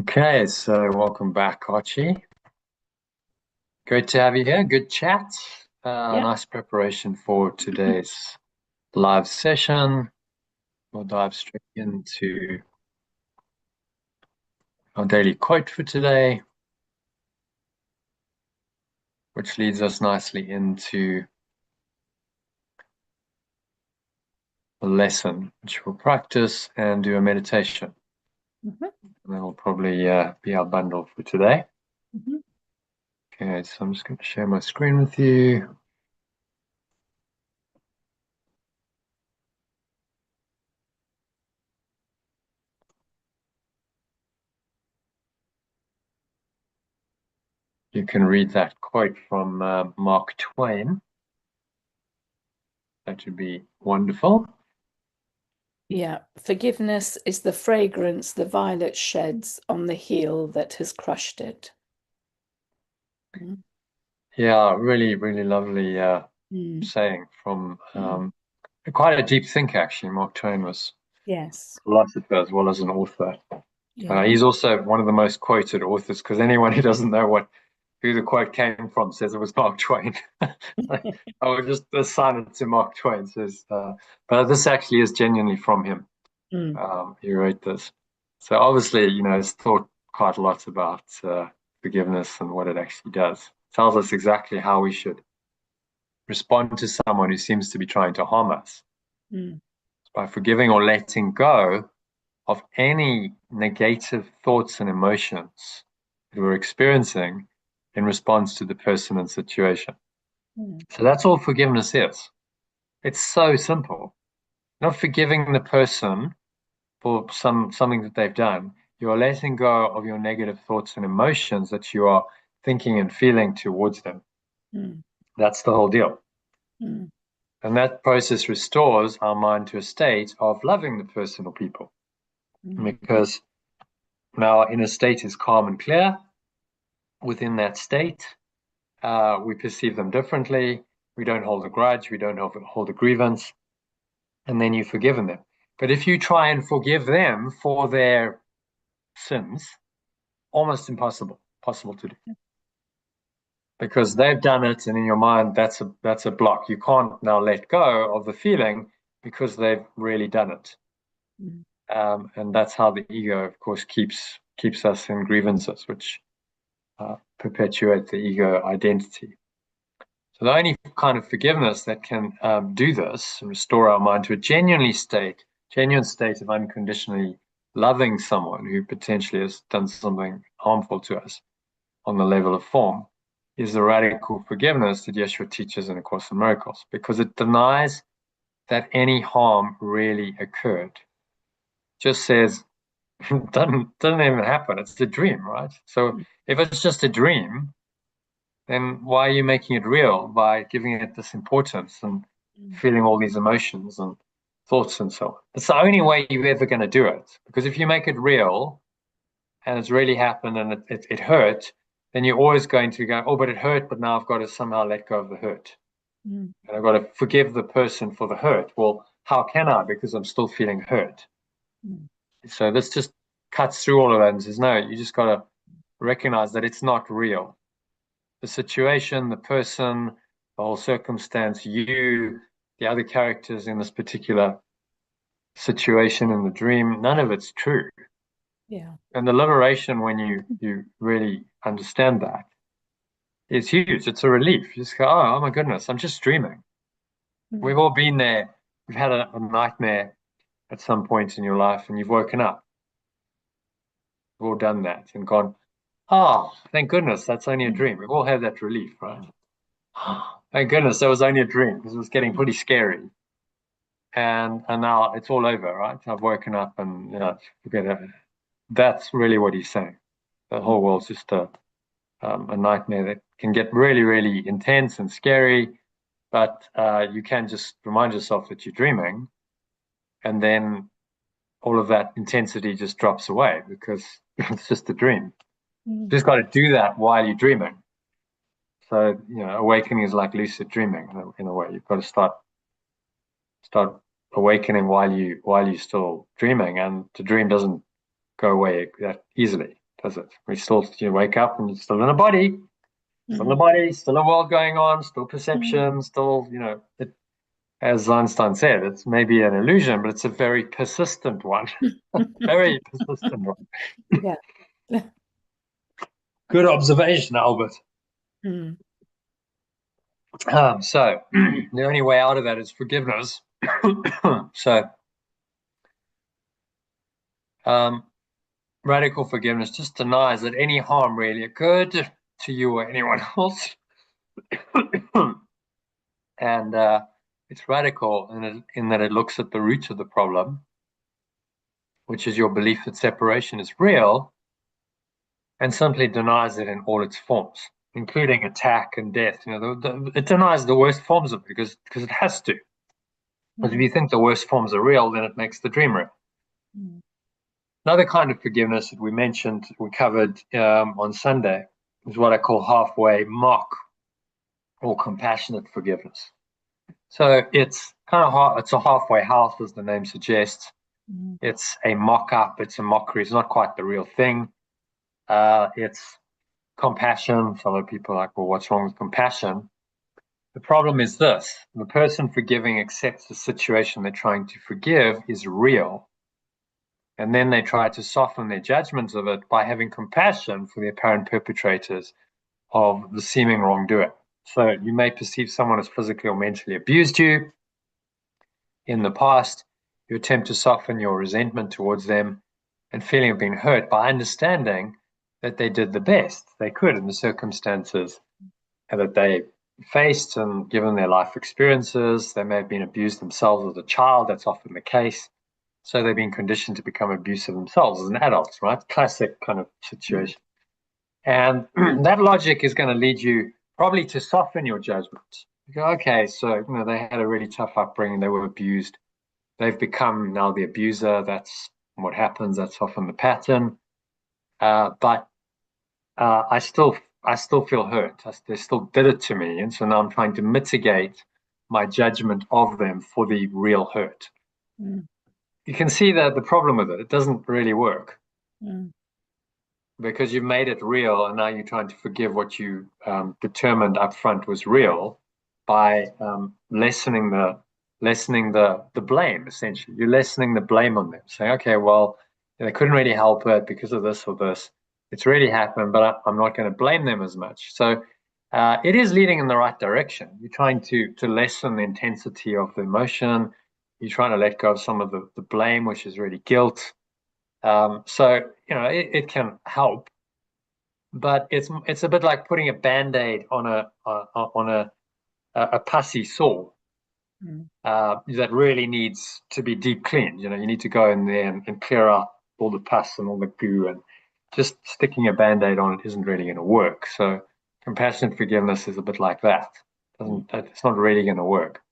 Okay, so welcome back, Archie. Great to have you here. Good chat. Yeah. Nice preparation for today's live session. We'll dive straight into our daily quote for today, which leads us nicely into a lesson, which we'll practice and do a meditation. Mhm. And that will probably be our bundle for today. Mhm. Okay, so I'm just going to share my screen with you. You can read that quote from Mark Twain. That would be wonderful. Yeah. Forgiveness is the fragrance the violet sheds on the heel that has crushed it. Mm. Yeah, really, really lovely Mm. saying from Mm. quite a deep thinker, actually. Mark Twain was Yes. a philosopher as well as an author. Yeah. He's also one of the most quoted authors because anyone who doesn't know who the quote came from says it was Mark Twain. I would just assign it to Mark Twain. But this actually is genuinely from him. Mm. He wrote this. So obviously, he's thought quite a lot about forgiveness and what it actually does. Tells us exactly how we should respond to someone who seems to be trying to harm us Mm. by forgiving or letting go of any negative thoughts and emotions that we're experiencing in response to the person and situation. Mm. So that's all forgiveness is. It's so simple. Not forgiving the person for something that they've done. You are letting go of your negative thoughts and emotions that you are thinking and feeling towards them. Mm. That's the whole deal. Mm. And that process restores our mind to a state of loving the person or people Mm. because now our inner state is calm and clear. Within that state, we perceive them differently. We don't hold a grudge. We don't hold a grievance. And then you've forgiven them. But if you try and forgive them for their sins, almost possible to do because they've done it. And in your mind, that's a block. You can't now let go of the feeling because they've really done it. Mm. And that's how the ego, of course, keeps us in grievances, which perpetuate the ego identity. So the only kind of forgiveness that can do this and restore our mind to a genuine state of unconditionally loving someone who potentially has done something harmful to us on the level of form, is the radical forgiveness that Yeshua teaches in A Course in Miracles, because it denies that any harm really occurred. Just says doesn't even happen. It's a dream, right? So if it's just a dream, then why are you making it real by giving it this importance and Mm. feeling all these emotions and thoughts and so on? It's the only way you're ever going to do it. Because if you make it real and it's really happened and it hurt, then you're always going to go, oh, but it hurt, but now I've got to somehow let go of the hurt. Mm. And I've got to forgive the person for the hurt. Well, how can I? Because I'm still feeling hurt. Mm. So this just cuts through all of that and says, no, you just got to recognize that it's not real. The situation, the person, the whole circumstance, you, the other characters in this particular situation in the dream, none of it's true. Yeah. And the liberation when you really understand that is huge. It's a relief. You just go, oh my goodness, I'm just dreaming. Mm. We've all been there. We've had a nightmare at some point in your life and you've woken up. We've all done that and gone, oh, thank goodness, that's only a Mm. dream. We've all had that relief, right? Thank goodness that was only a dream because it was getting pretty scary. And now it's all over, right? I've woken up and forget it. That's really what he's saying. The Mm. whole world's just a nightmare that can get really, really intense and scary. But you can just remind yourself that you're dreaming, and then all of that intensity just drops away because it's just a dream. Mm. You just got to do that while you're dreaming. So awakening is like lucid dreaming in a way. You've got to start awakening while you're still dreaming, and the dream doesn't go away that easily. does it? We still, you wake up and you're still in a body, still in a body, still a world going on, still perception, still, as Einstein said, it's maybe an illusion, but it's a very persistent one. Very persistent one. Yeah. Good observation, Albert. Mm. So the only way out of that is forgiveness. So radical forgiveness just denies that any harm really occurred to you or anyone else. And it's radical in that it looks at the root of the problem, which is your belief that separation is real, and simply denies it in all its forms, including attack and death. It denies the worst forms of it because it has to. But if you think the worst forms are real, then it makes the dream real. Another kind of forgiveness that we covered on Sunday, is what I call halfway mock or compassionate forgiveness. So it's it's a halfway house, as the name suggests. It's a mock-up, it's a mockery, it's not quite the real thing. It's compassion. So a lot of people are like, well, what's wrong with compassion? The problem is this: the person forgiving accepts the situation they're trying to forgive is real. And then they try to soften their judgments of it by having compassion for the apparent perpetrators of the seeming wrongdoing. So you may perceive someone as physically or mentally abused you in the past. You attempt to soften your resentment towards them and feeling of being hurt by understanding that they did the best they could in the circumstances that they faced, and given their life experiences, they may have been abused themselves as a child. That's often the case. So they've been conditioned to become abusive themselves as an adult, right? Classic kind of situation. And that logic is going to lead you probably to soften your judgment. You go, okay, so they had a really tough upbringing, they were abused, they've become now the abuser. That's what happens. That's often the pattern. But I still feel hurt. They still did it to me, and so now I'm trying to mitigate my judgment of them for the real hurt. You can see that the problem with it doesn't really work because you've made it real, and now you're trying to forgive what you determined up front was real by lessening the blame. Essentially, you're lessening the blame on them, saying, okay, well, they couldn't really help it because of this or this. It's really happened, but I'm not going to blame them as much. So it is leading in the right direction. You're trying to lessen the intensity of the emotion. You're trying to let go of some of the blame, which is really guilt. So it can help, but it's a bit like putting a band-aid on a pussy sore that really needs to be deep cleaned. You need to go in there and clear out all the pus and all the goo, and just sticking a band-aid on it isn't really going to work. So compassionate forgiveness is a bit like that. It's not really going to work.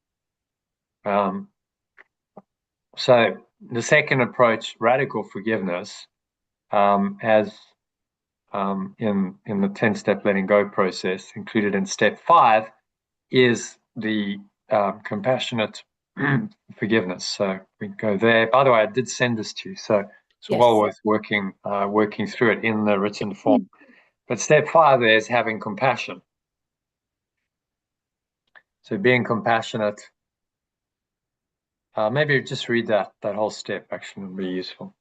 So the second approach, radical forgiveness, as in the 10-step letting go process, included in step 5, is the compassionate forgiveness. So we go there. By the way, I did send this to you, so it's well worth working through it in the written form. But step 5 there is having compassion. So being compassionate. Maybe just read that whole step. Actually, would be useful.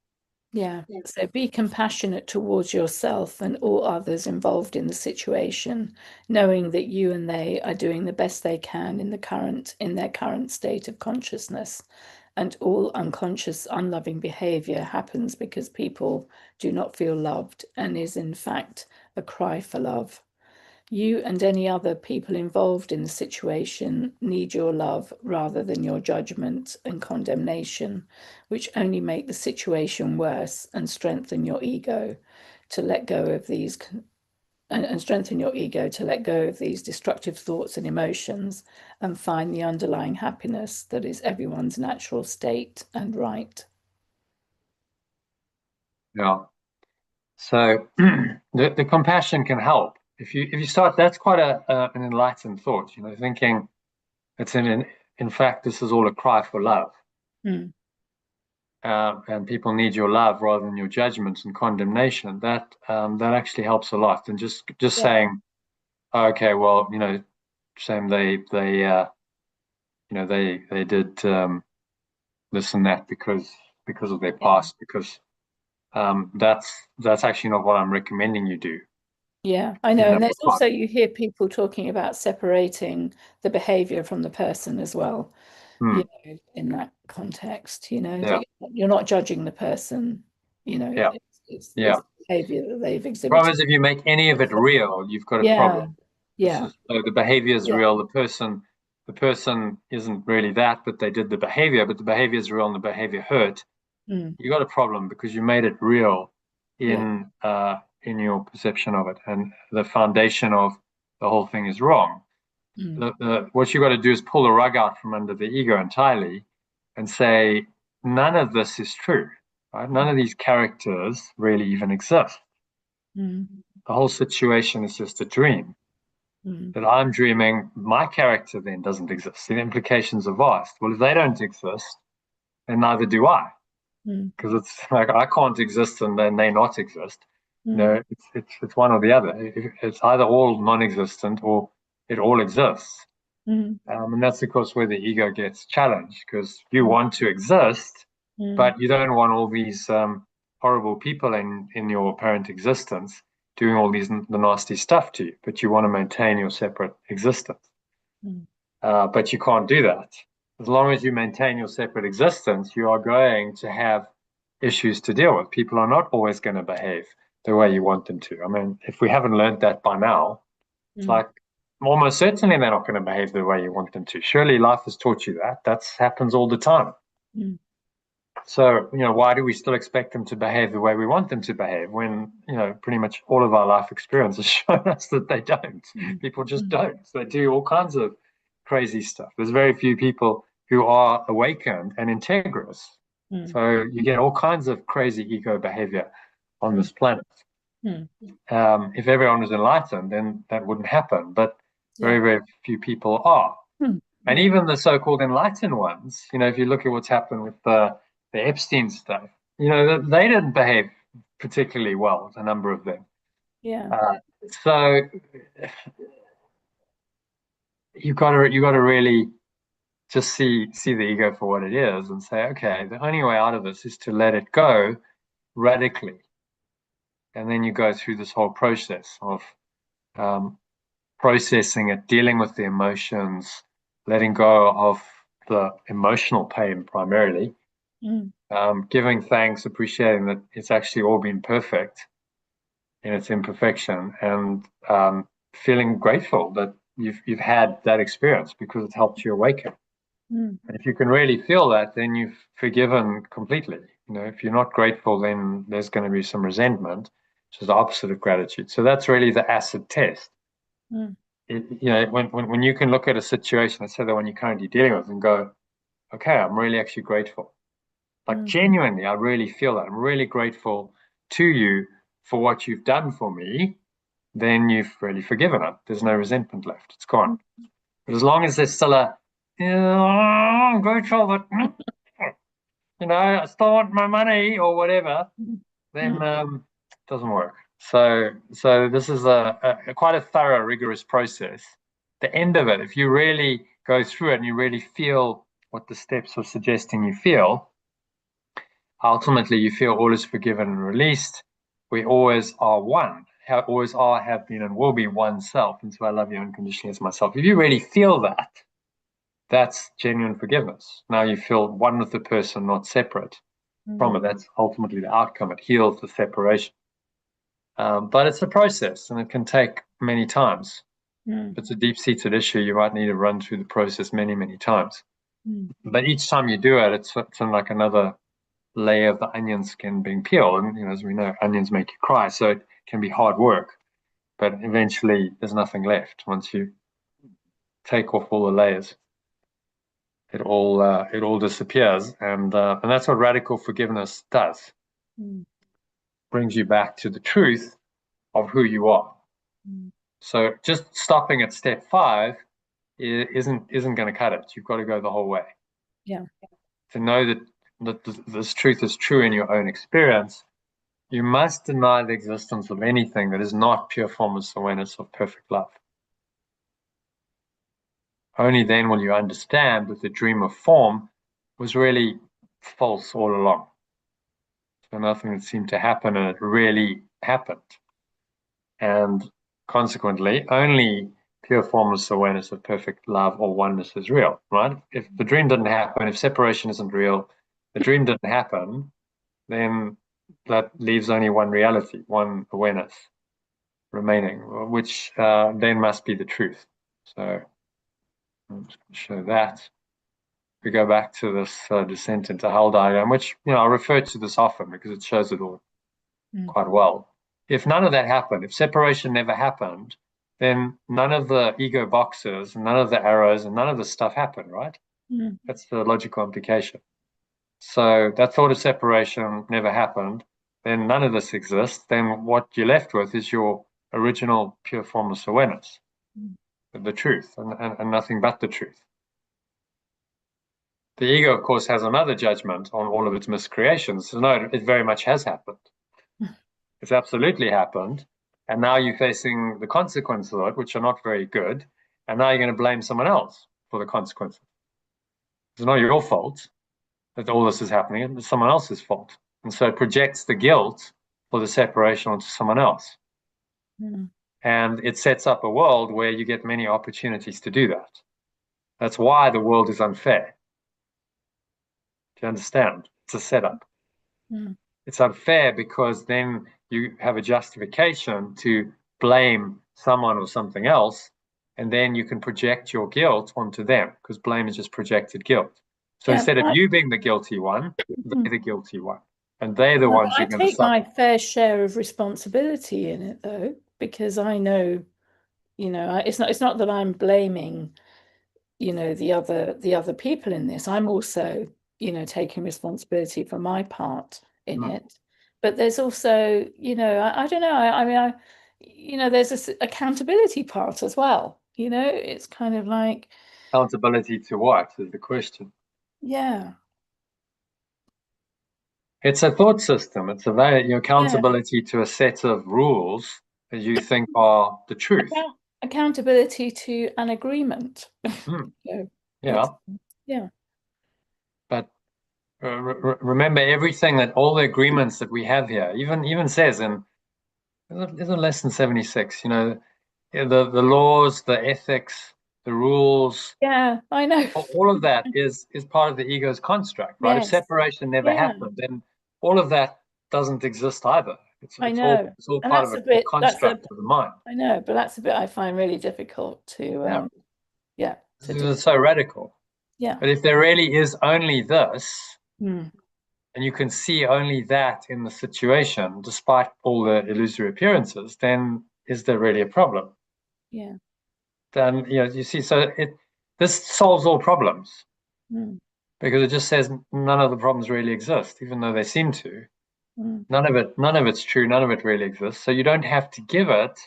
Yeah. So be compassionate towards yourself and all others involved in the situation, knowing that you and they are doing the best they can in their current state of consciousness. And all unconscious, unloving behavior happens because people do not feel loved and is in fact a cry for love. You and any other people involved in the situation need your love rather than your judgment and condemnation, which only make the situation worse and strengthen your ego to let go of these destructive thoughts and emotions and find the underlying happiness that is everyone's natural state and right. Yeah. So the compassion can help. If you start, that's quite an enlightened thought, thinking it's in fact, this is all a cry for love. and people need your love rather than your judgment and condemnation, that actually helps a lot. And just saying, oh, okay, well, saying they did this and that because of their past, because that's actually not what I'm recommending you do. Yeah, I know. And there's also, you hear people talking about separating the behavior from the person as well, in that context, that you're not judging the person, it's behavior that they've exhibited. The problem is if you make any of it real, you've got a problem. Yeah. So the behavior is real. The person isn't really that, but they did the behavior, but the behavior is real and the behavior hurt. You got a problem because you made it real in your perception of it, and the foundation of the whole thing is wrong. What you got to do is pull the rug out from under the ego entirely and say, none of this is true, right? None of these characters really even exist. The whole situation is just a dream that I'm dreaming. My character then doesn't exist. The implications are vast. Well, if they don't exist, then neither do I. Because it's like I can't exist and then they not exist. It's one or the other. It's either all non-existent or it all exists. And that's of course where the ego gets challenged, because you want to exist, but you don't want all these horrible people in your apparent existence doing all the nasty stuff to you, but you want to maintain your separate existence. But you can't do that. As long as you maintain your separate existence, you are going to have issues to deal with. People are not always going to behave the way you want them to. I mean, if we haven't learned that by now, it's like almost certainly they're not going to behave the way you want them to. Surely life has taught you that. That happens all the time. So, why do we still expect them to behave the way we want them to behave when, pretty much all of our life experience has shown us that they don't. People just don't. They do all kinds of crazy stuff. There's very few people who are awakened and integrous. So you get all kinds of crazy ego behavior on this planet. If everyone was enlightened, then that wouldn't happen. But very, very few people are. And even the so-called enlightened ones, if you look at what's happened with the Epstein stuff, they didn't behave particularly well, a number of them. So you got to really just see the ego for what it is and say, okay, the only way out of this is to let it go radically. And then you go through this whole process of processing it, dealing with the emotions, letting go of the emotional pain primarily, giving thanks, appreciating that it's actually all been perfect in its imperfection, and feeling grateful that you've had that experience because it helped you awaken. And if you can really feel that, then you've forgiven completely. If you're not grateful, then there's going to be some resentment, which is the opposite of gratitude. So that's really the acid test. When you can look at a situation, let's say the one you're currently dealing with, and go, okay, I'm really actually grateful. Like genuinely, I really feel that. I'm really grateful to you for what you've done for me. Then you've really forgiven it. There's no resentment left. It's gone. But as long as there's still I'm grateful, but I still want my money or whatever, then it doesn't work. So this is a quite a thorough, rigorous process. The end of it, if you really go through it and you really feel what the steps are suggesting you feel, ultimately you feel all is forgiven and released. We always are one. Always are, have been, and will be one self. And so I love you unconditionally as myself. If you really feel that, that's genuine forgiveness. Now you feel one with the person, not separate from it. That's ultimately the outcome. It heals the separation. But it's a process, and it can take many times. If it's a deep-seated issue, you might need to run through the process many, many times. But each time you do it, it's like another layer of the onion skin being peeled. And as we know, onions make you cry, so it can be hard work. But eventually, there's nothing left once you take off all the layers. It all disappears, and that's what radical forgiveness does. Brings you back to the truth of who you are. So just stopping at step 5 isn't going to cut it. You've got to go the whole way. Yeah. To know that that this truth is true in your own experience, you must deny the existence of anything that is not pure formless awareness of perfect love. Only then will you understand that the dream of form was really false all along. So nothing that seemed to happen, and it really happened. And consequently, only pure formless awareness of perfect love or oneness is real, right? If the dream didn't happen, if separation isn't real, the dream didn't happen, then that leaves only one reality, one awareness remaining, which then must be the truth. So I'm just going to show that. We go back to this descent into hell diagram, which, I refer to this often because it shows it all quite well. If none of that happened, if separation never happened, then none of the ego boxes, none of the arrows, and none of the stuff happened, right? That's the logical implication. So that thought of separation never happened, then none of this exists. Then what you're left with is your original pure formless awareness, the truth, and nothing but the truth. The ego, of course, has another judgment on all of its miscreations. So no, it very much has happened. It's absolutely happened. And now you're facing the consequences of it, which are not very good. And now you're going to blame someone else for the consequences. It's not your fault that all this is happening. It's someone else's fault. And so it projects the guilt for the separation onto someone else. And it sets up a world where you get many opportunities to do that. That's why the world is unfair. Do you understand? It's a setup. It's unfair because then you have a justification to blame someone or something else, and then you can project your guilt onto them, because blame is just projected guilt. So instead of you being the guilty one, they're the guilty one, and they're the ones who are going to suffer. I take my fair share of responsibility in it, though, because I know, it's not that I'm blaming, the other people in this. I'm also, taking responsibility for my part in it. But there's also, I don't know. I mean, there's this accountability part as well. It's kind of like Accountability to what is the question? Yeah. It's a thought system. It's a very accountability to a set of rules that you think are the truth. Accountability to an agreement. Yeah. Yeah. But remember, everything all the agreements that we have here, even says in lesson 76, the laws, the ethics, the rules. Yeah, I know. All of that is part of the ego's construct, right? Yes. If separation never happened, then all of that doesn't exist either. It's all part of a construct of the mind. I know, but that's a bit I find really difficult to It's so radical. Yeah. But if there really is only this, and you can see only that in the situation, despite all the illusory appearances, then is there really a problem? Yeah. Then you see, so this solves all problems. Because it just says none of the problems really exist, even though they seem to. None of it's true. None of it really exists. So you don't have to give it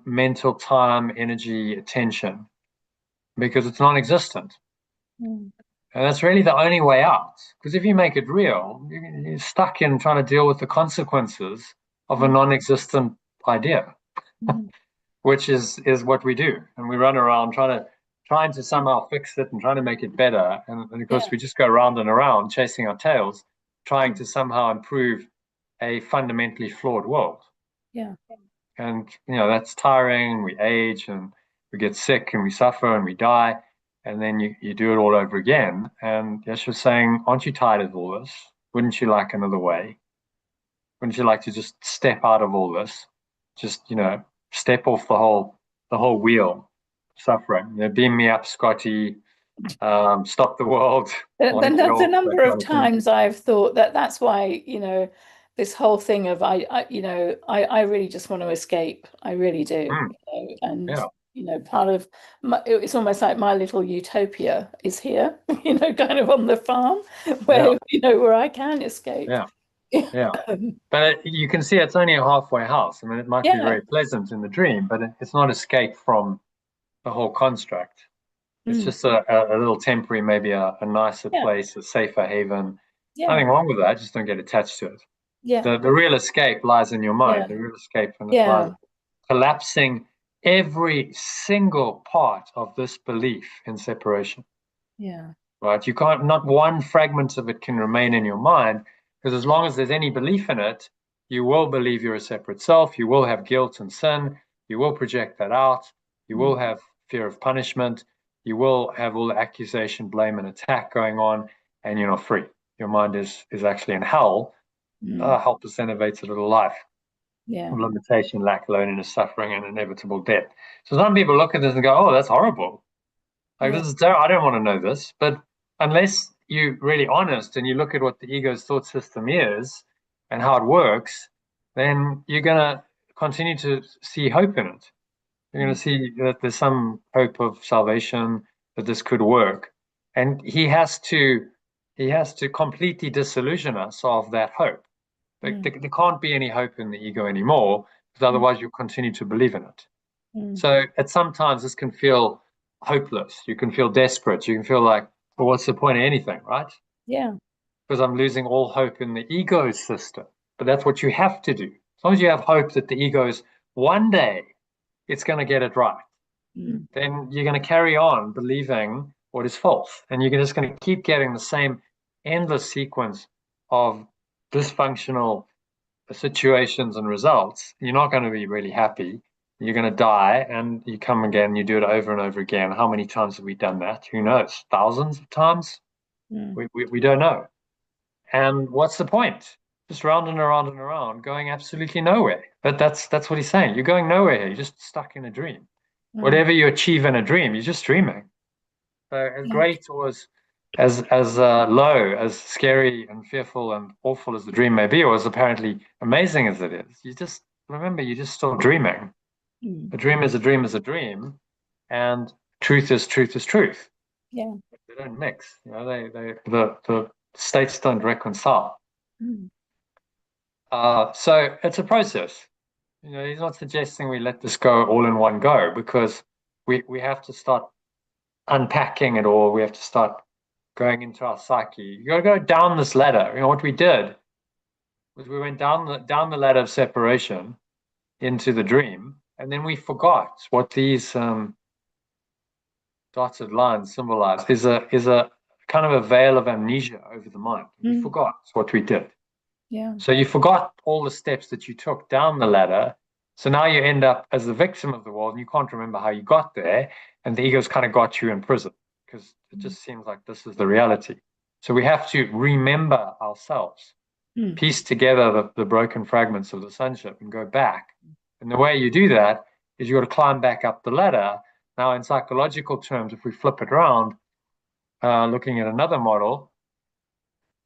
mental time, energy, attention, because it's non-existent. And that's really the only way out. Because if you make it real, you're stuck in trying to deal with the consequences of a non-existent idea, which is what we do. And we run around trying to somehow fix it and trying to make it better. And of course, we just go round and around chasing our tails, trying to somehow improve a fundamentally flawed world. Yeah. And, that's tiring, and we age, and we get sick, and we suffer, and we die. And then you do it all over again. And Yeshua's saying, aren't you tired of all this? Wouldn't you like another way? Wouldn't you like to just step out of all this? Just, step off the whole wheel suffering. Beam me up, Scotty. Stop the world. The number of times I've thought that's why, this whole thing of I really just want to escape. I really do. Part of it's almost like my little utopia is here, kind of on the farm where where I can escape. Yeah. But you can see it's only a halfway house. I mean, it might be very pleasant in the dream, but it's not escape from the whole construct. It's just a little temporary, maybe a nicer place, a safer haven. Nothing wrong with that. Just don't get attached to it. The real escape lies in your mind. The real escape lies in collapsing every single part of this belief in separation. Yeah. Right? You can't, not one fragment of it can remain in your mind, because as long as there's any belief in it, you will believe you're a separate self. You will have guilt and sin. You will project that out. You will have fear of punishment. You will have all the accusation, blame, and attack going on, and you're not free. Your mind is actually in hell, a helpless, innovative little life. Yeah. Limitation, lack, loneliness, suffering, and inevitable death. So some people look at this and go, "Oh, that's horrible. Like this is terrible. I don't want to know this." But unless you're really honest and you look at what the ego's thought system is and how it works, then you're gonna continue to see hope in it. You're going to see that there's some hope of salvation, that this could work, and he has to completely disillusion us of that hope. There can't be any hope in the ego anymore, because otherwise you'll continue to believe in it. So at sometimes this can feel hopeless. You can feel desperate. You can feel like, well, what's the point of anything, right? Yeah. Because I'm losing all hope in the ego system. But that's what you have to do. As long as you have hope that the ego's one day it's going to get it right, then you're going to carry on believing what is false. And you're just going to keep getting the same endless sequence of dysfunctional situations and results. You're not going to be really happy. You're going to die, and you come again, you do it over and over again. How many times have we done that? Who knows? Thousands of times? We don't know. And what's the point? Just round and around and around, going absolutely nowhere. But that's what he's saying. You're going nowhere here. You're just stuck in a dream. Whatever you achieve in a dream, you're just dreaming. So as great or as low, as scary and fearful and awful as the dream may be, or as apparently amazing as it is, you just remember you're just still dreaming. A dream is a dream is a dream, and truth is truth is truth. Yeah. They don't mix. You know, the states don't reconcile. So it's a process. You know, he's not suggesting we let this go all in one go, because we have to start unpacking it all. We have to start going into our psyche. You got to go down this ladder. You know what we did was we went down the ladder of separation into the dream, and then we forgot what these dotted lines symbolize. Is a kind of a veil of amnesia over the mind. We forgot what we did. Yeah. So you forgot all the steps that you took down the ladder. So now you end up as the victim of the world, and you can't remember how you got there. And the ego's kind of got you in prison, because it just seems like this is the reality. So we have to remember ourselves, piece together the broken fragments of the sonship and go back. And the way you do that is you got to climb back up the ladder. Now, in psychological terms, if we flip it around, looking at another model,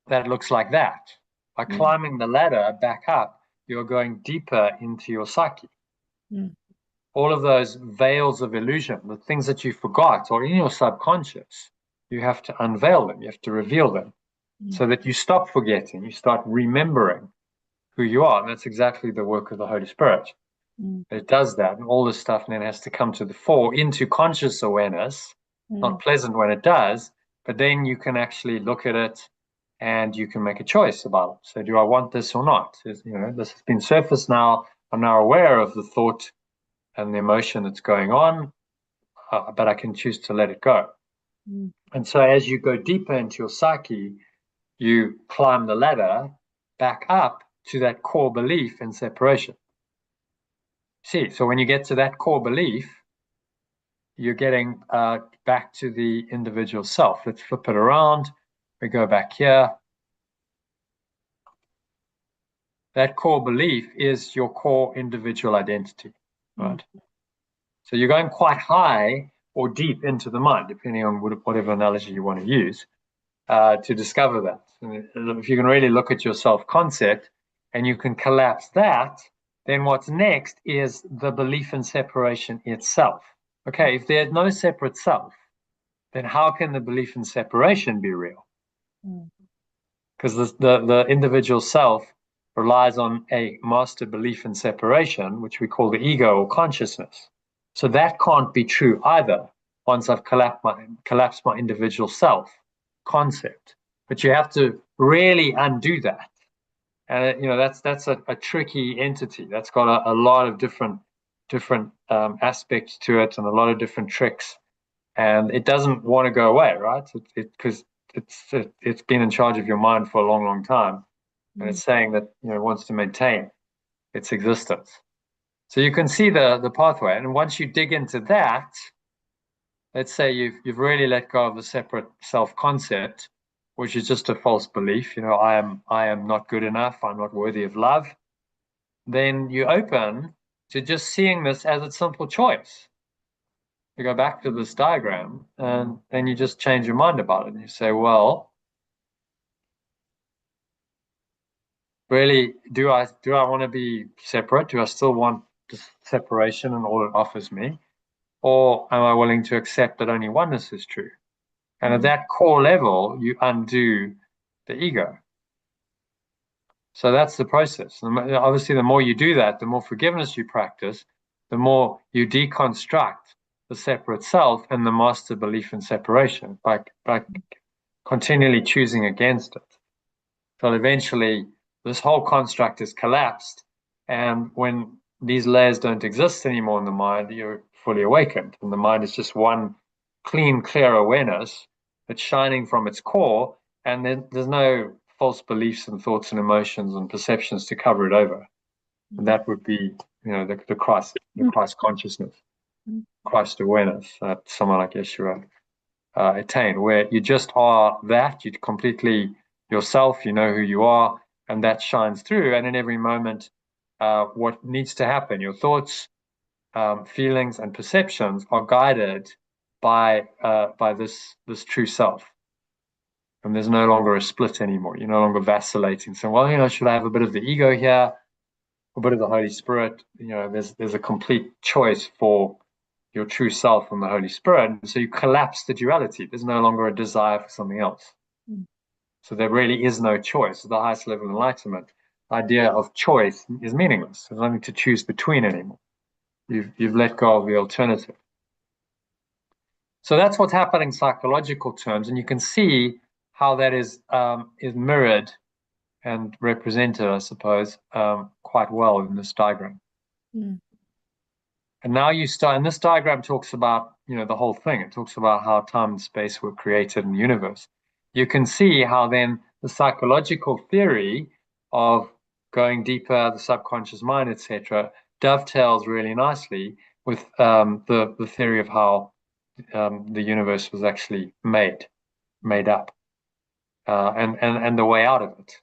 that looks like that. By climbing the ladder back up, you're going deeper into your psyche. All of those veils of illusion, the things that you forgot or in your subconscious, you have to unveil them, you have to reveal them, so that you stop forgetting, you start remembering who you are. And that's exactly the work of the Holy Spirit. It does that, and all this stuff then has to come to the fore into conscious awareness. Not pleasant when it does, but then you can actually look at it and you can make a choice about it. So do I want this or not? You know, this has been surfaced now. I'm now aware of the thought and the emotion that's going on, but I can choose to let it go. And so as you go deeper into your psyche, you climb the ladder back up to that core belief in separation. See, so when you get to that core belief, you're getting back to the individual self. Let's flip it around. We go back here. That core belief is your core individual identity, right? So you're going quite high or deep into the mind, depending on whatever analogy you want to use, to discover that. And if you can really look at your self-concept and you can collapse that, then what's next is the belief in separation itself. Okay, if there's no separate self, then how can the belief in separation be real? Because the individual self relies on a master belief in separation, which we call the ego or consciousness. So that can't be true either. once I've collapsed my individual self concept. But you have to really undo that. And that's a tricky entity. That's got a lot of different aspects to it, and a lot of different tricks. And it doesn't want to go away, right? Because it's been in charge of your mind for a long, long time, and it's saying that it wants to maintain its existence. So you can see the pathway, and once you dig into that, let's say you've really let go of the separate self concept, which is just a false belief. I am not good enough. I'm not worthy of love. Then you open to just seeing this as a simple choice. You go back to this diagram, and then you just change your mind about it. And you say, well, really, do I want to be separate? Do I still want this separation and all it offers me? Or am I willing to accept that only oneness is true? And at that core level, you undo the ego. So that's the process. And obviously, the more you do that, the more forgiveness you practice, the more you deconstruct the separate self and the master belief in separation by continually choosing against it. So eventually, this whole construct is collapsed. And when these layers don't exist anymore in the mind, you're fully awakened. And the mind is just one clean, clear awareness that's shining from its core. And then there's no false beliefs and thoughts and emotions and perceptions to cover it over. And that would be, the Christ consciousness, Christ awareness that someone like Yeshua attain, where you just are that, you completely yourself, you know who you are, and that shines through. And in every moment, what needs to happen, your thoughts, feelings, and perceptions are guided by this true self. And there's no longer a split anymore. You're no longer vacillating. So, well, should I have a bit of the ego here, a bit of the Holy Spirit? There's a complete choice for your true self and the Holy Spirit. And so you collapse the duality. There's no longer a desire for something else. So there really is no choice. At the highest level of enlightenment, the idea of choice is meaningless. There's nothing to choose between anymore. You've let go of the alternative. So that's what's happening in psychological terms, and you can see how that is mirrored and represented, I suppose, quite well in this diagram. And now you start, and this diagram talks about, the whole thing. It talks about how time and space were created in the universe. You can see how then the psychological theory of going deeper, the subconscious mind, etc., dovetails really nicely with the theory of how the universe was actually made up, and the way out of it.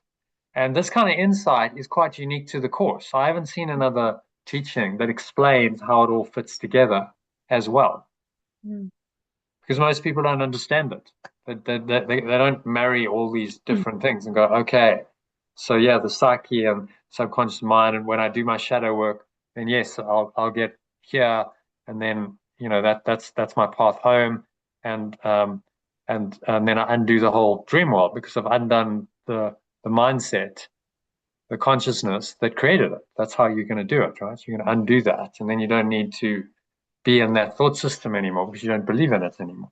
And this kind of insight is quite unique to the Course. I haven't seen another teaching that explains how it all fits together as well. Because most people don't understand it. They don't marry all these different things and go, okay, so yeah, the psyche and subconscious mind, and when I do my shadow work, then yes, I'll get here, and then that's my path home, and then I undo the whole dream world because I've undone the mindset, the consciousness that created it. That's how you're going to do it, right? You're going to undo that, and then you don't need to be in that thought system anymore because you don't believe in it anymore.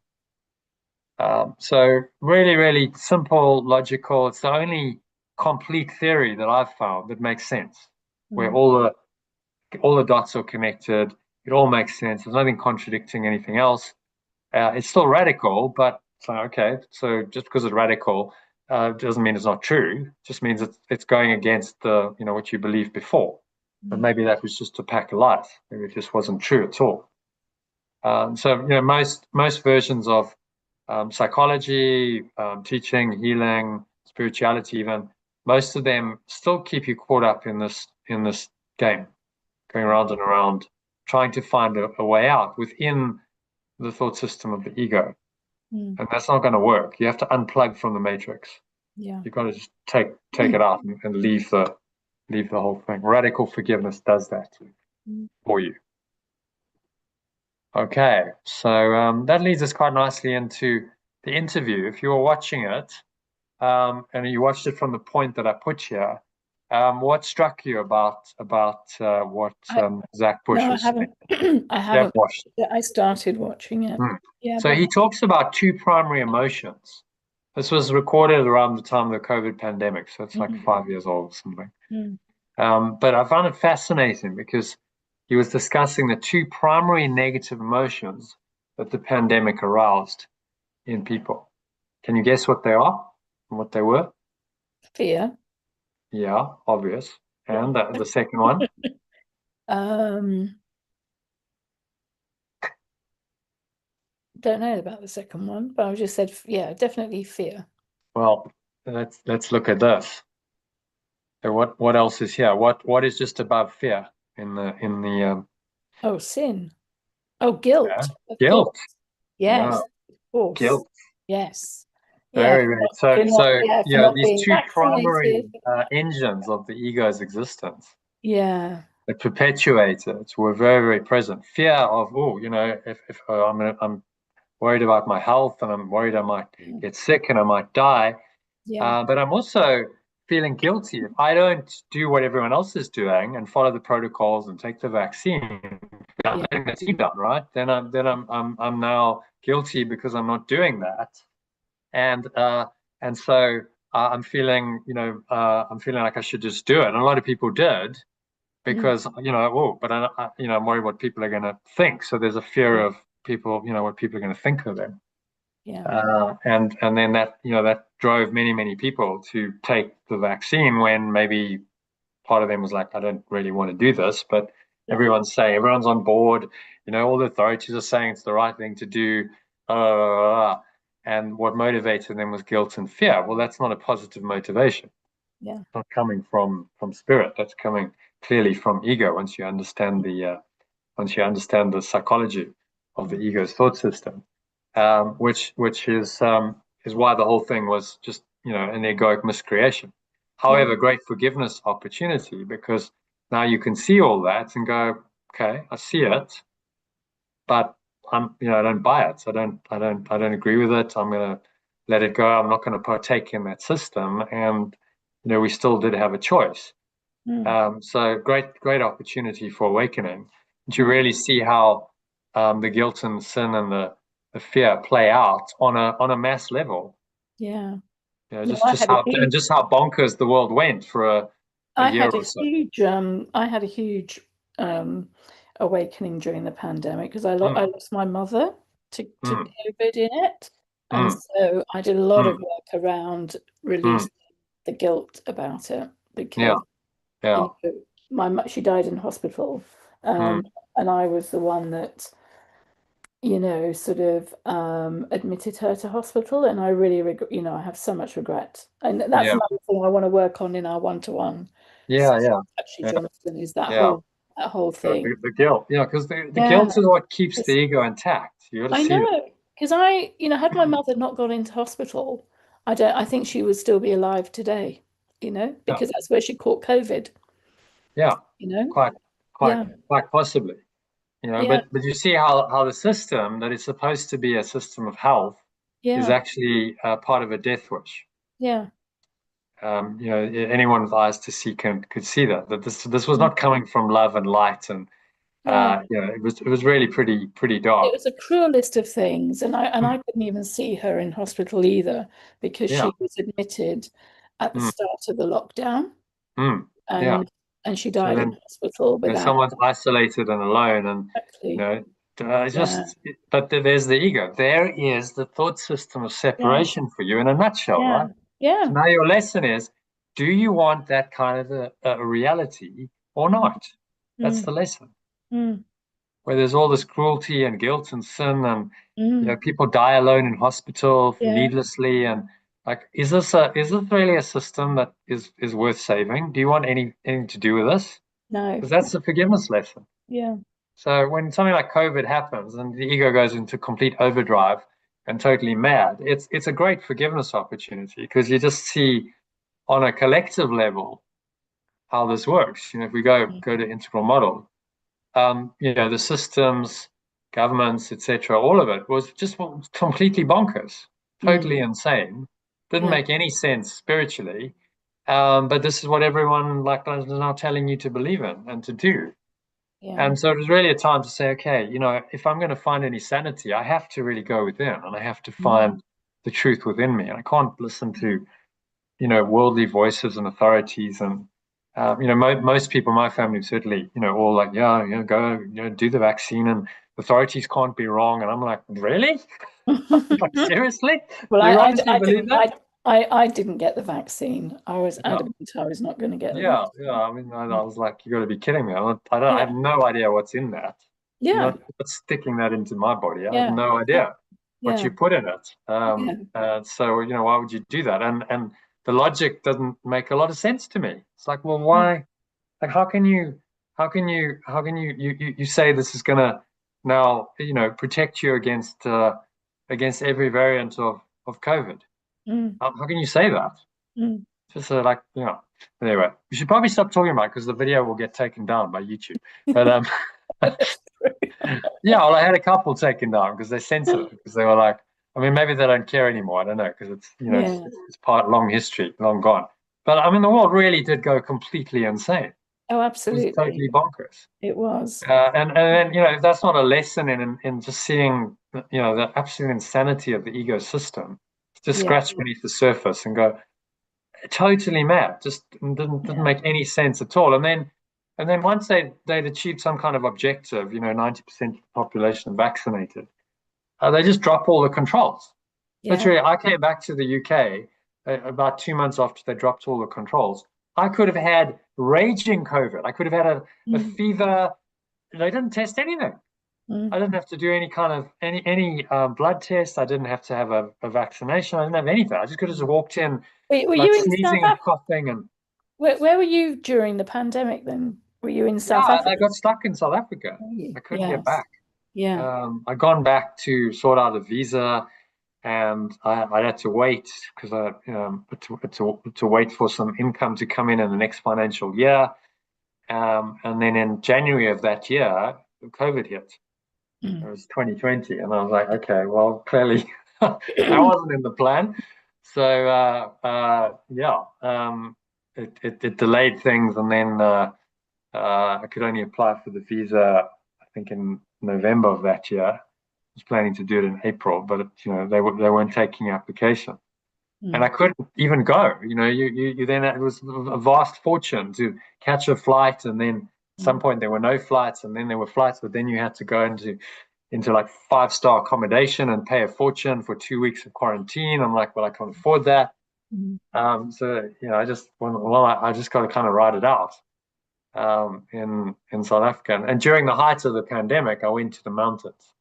So really, really simple, logical. It's the only complete theory that I've found that makes sense, where all the dots are connected. It all makes sense. There's nothing contradicting anything else. It's still radical, but okay. So just because it's radical doesn't mean it's not true. It just means it's going against the what you believed before. But maybe that was just a pack of lies. Maybe it just wasn't true at all. So most versions of psychology, teaching, healing, spirituality, even most of them still keep you caught up in this game, going around and around, trying to find a way out within the thought system of the ego. And that's not going to work. You have to unplug from the matrix. You've got to just take it out and leave the whole thing. Radical forgiveness does that for you. Okay, so that leads us quite nicely into the interview. If you were watching it, and you watched it from the point that I put here, What struck you about what I Zach Bush no, I was saying? haven't. I You have haven't. watched it. I started watching it. Hmm. Yeah, So but he talks about two primary emotions. This was recorded around the time of the COVID pandemic, so it's like mm, 5 years old or something. mm, But I found it fascinating because he was discussing the two primary negative emotions that the pandemic aroused in people. Can you guess what they are and what they were? fear. Yeah, obvious. Yeah. And the second one? Um, don't know about the second one, but I just said, yeah, definitely fear. Well, let's look at this. So what else is here? What is just above fear in the Oh, sin. Oh, yeah, guilt, of course. guilt? Yeah, Yes, of course. guilt. Yes. Yeah, Very, very. So, for not these being two vaccinated. primary engines of the ego's existence Yeah. that perpetuate it were very, very present. Fear of, oh, if I'm worried about my health and I'm worried I might Yeah. get sick and I might die. Yeah. But I'm also feeling guilty if I don't do what everyone else is doing and follow the protocols and take the vaccine. I'm Yeah. letting the team down, right? Then I'm now guilty because I'm not doing that, and so I'm feeling like I should just do it. And a lot of people did Mm, because but I'm worried what people are going to think. So there's a fear yeah. of people, what people are going to think of them. Yeah. And then that drove many people to take the vaccine when maybe part of them was like, I don't really want to do this, but Yeah. everyone's on board. All the authorities are saying it's the right thing to do. And what motivated them was guilt and fear. Well, that's not a positive motivation. Yeah. It's not coming from spirit. That's coming clearly from ego. Once you understand the psychology of the ego's thought system, which is why the whole thing was just an egoic miscreation. Yeah. However, great forgiveness opportunity because now you can see all that and go, okay, I see it, but I don't buy it. I don't agree with it. I'm gonna let it go. I'm not going to partake in that system, and we still did have a choice. Mm, So great opportunity for awakening to mm, really see how the guilt and sin and the fear play out on a mass level. yeah. No, Just how bonkers the world went for a I year had a or so. huge I had a huge um awakening during the pandemic because I Mm, lost my mother to mm, COVID in it. And mm, so I did a lot of mm, work around mm. releasing the guilt about it Yeah, because yeah, you know she died in hospital, mm, um, and I was the one that sort of admitted her to hospital, and I really regret, I have so much regret. And that's yeah, another thing I want to work on in our one-to-one yeah, session, yeah, actually, yeah, Jonathan, is that yeah. whole The, thing. the, the guilt, because the Yeah. guilt is what keeps the It's, ego intact. You got to I see that. know, because had my mother not gone into hospital, I think she would still be alive today, Yeah, because that's where she caught COVID, yeah, you know? quite, quite, Yeah. quite possibly. Yeah. But you see how the system that is supposed to be a system of health is Yeah. actually part of a death wish. Yeah. Anyone with eyes to see could see that this was Mm. not coming from love and light, and Yeah. it was really pretty It dark. was a cruel list of things, and I couldn't even see her in hospital either because Yeah, she was admitted at the mm, start of the lockdown, mm, yeah. and she So died in then hospital without someone's isolated and alone, and you actually. know, it's Yeah, just. But there's the ego. There is the thought system of yeah, separation for you in a nutshell, yeah, right? So yeah. now your lesson is, do you want that kind of a reality or Mm, not? That's mm, the lesson. mm, Where there's all this cruelty and guilt and sin, and mm. people die alone in hospital Yeah, needlessly, and like, is this really a system that is worth saving? Do you want anything to do with this? no, Because that's the forgiveness lesson. yeah, So when something like COVID happens and the ego goes into complete overdrive and totally mad, it's a great forgiveness opportunity because you just see on a collective level how this works. If we mm, go to integral model, the systems, governments, etc., all of it was just completely bonkers, mm, totally insane, didn't yeah, make any sense spiritually, But this is what everyone like is now telling you to believe in and to do. Yeah. And so it was really a time to say, okay, if I'm going to find any sanity, I have to really go within, and I have to find the truth within me. And I can't listen to, worldly voices and authorities. And, most people in my family certainly, all like, yeah, go, do the vaccine, and authorities can't be wrong. And I'm like, really? Like, seriously? Well, Do you honestly believe that? I didn't get the vaccine. I was Yeah. adamant I was not going to get the Yeah, vaccine. yeah. I mean, I was like, you got to be kidding me. I have Yeah, no idea what's in that. You're yeah, not sticking that into my body. I have yeah, no idea what yeah, you put in it. yeah, So why would you do that? And the logic doesn't make a lot of sense to me. It's like, well, yeah, why? Like, how can you say this is gonna now, protect you against every variant of COVID? mm, How can you say that? mm. Just like, Anyway, we should probably stop talking about it because the video will get taken down by YouTube. But yeah, well, I had a couple taken down because they censored it because they were like, I mean, maybe they don't care anymore. I don't know because it's Yeah. it's part long history, long gone. But I mean, the world really did go completely insane. It Oh, was absolutely. totally bonkers. It was. And then if that's not a lesson in just seeing the absolute insanity of the ego system, just Yeah, scratch beneath the surface and go, totally mad. Just didn't yeah, make any sense at all. And then once they'd achieved some kind of objective, 90% of the population vaccinated, they just drop all the controls. yeah. Literally, I came back to the UK about 2 months after they dropped all the controls. I could have had raging COVID. I could have had a Mm, fever. They didn't test anything. mm. I didn't have to do any kind of any blood test. I didn't have to have a vaccination. I didn't have anything. I just could have just walked in Were like you in South sneezing and Africa? coughing and Where were you during the pandemic then? Were you in yeah, South I Africa? got stuck in South Africa. Were you? I couldn't get Yes. back. Yeah. I'd gone back to sort out a visa, and I had to wait because to wait for some income to come in the next financial year. And then in January of that year, COVID hit. It Mm. was 2020, and I was like, okay, well, clearly that wasn't in the plan. So yeah, it delayed things, and then I could only apply for the visa, I think, in November of that year. I was planning to do it in April, but they weren't taking application, and I Mm. couldn't even go. You then it was a vast fortune to catch a flight, and then at some Mm. point there were no flights, and then there were flights, but then you had to go into like 5-star accommodation and pay a fortune for 2 weeks of quarantine. I'm like, well, I can't afford that. Mm. So I just got to kind of ride it out in South Africa. And during the height of the pandemic, I went to the mountains.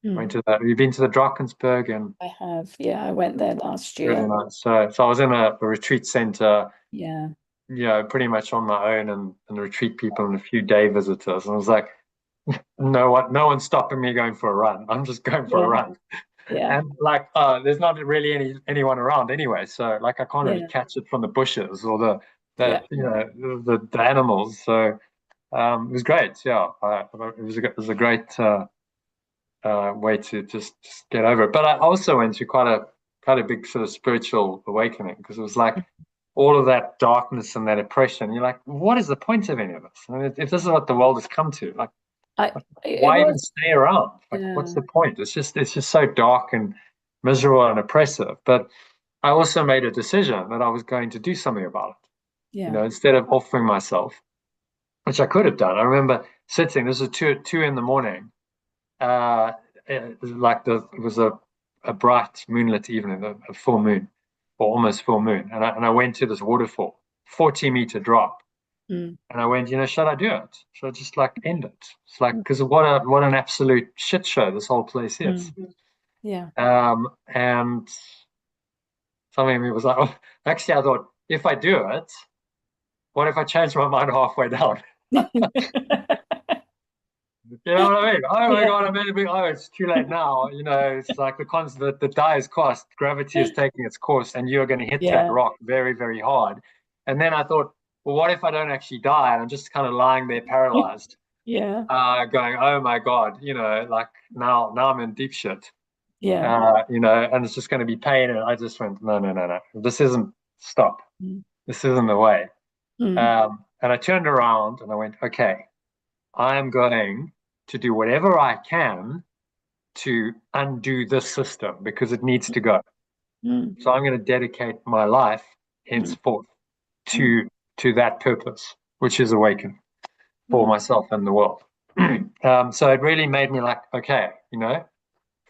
Went Mm. to that. Have you been to the Drakensberg? And I have. Yeah, I went there last really year. nice. So I was in a retreat center, Yeah. pretty much on my own, and retreat people and a few day visitors. And I was like, no one's stopping me going for a run. I'm just going for a Yeah. run. Yeah. And like, there's not really anyone around anyway. So like, I can't really Yeah. catch it from the bushes or Yeah. the animals. So it was great. Yeah, it was a great way to just get over it. But I also went through quite a big sort of spiritual awakening because it was like all of that darkness and that oppression. You're like, what is the point of any of this? I mean, if this is what the world has come to, like, I it why even was stay around? Like, what's yeah. the point? It's just so dark and miserable and oppressive. But I also made a decision that I was going to do something about it. Yeah. Instead of offering myself, which I could have done. I remember sitting. This was two in the morning. Uh, it was a bright moonlit evening, a full moon, or almost full moon, and I went to this waterfall, 40-meter drop, Mm. and I went, should I do it? Should I just like end it? It's like, because what an absolute shit show this whole place is. Mm. Yeah. And something in me was like, oh, actually, I thought, if I do it, what if I change my mind halfway down? You know what I mean? Oh my Yeah. God, it's too late now. It's like the die is cast, gravity is taking its course, and you're going to hit that Yeah. rock very, very hard. And then I thought, well, what if I don't actually die and I'm just kind of lying there paralyzed, Yeah. going, oh my God, like now I'm in deep shit, Yeah. and it's just going to be pain. And I just went, no, no, no, no, this isn't stop. Mm. This isn't the way. Mm. And I turned around and I went, okay, I am going to do whatever I can to undo this system because it needs to go. Mm. So I'm going to dedicate my life Mm. henceforth Mm. to that purpose, which is awaken for Mm. myself and the world. So it really made me like, okay,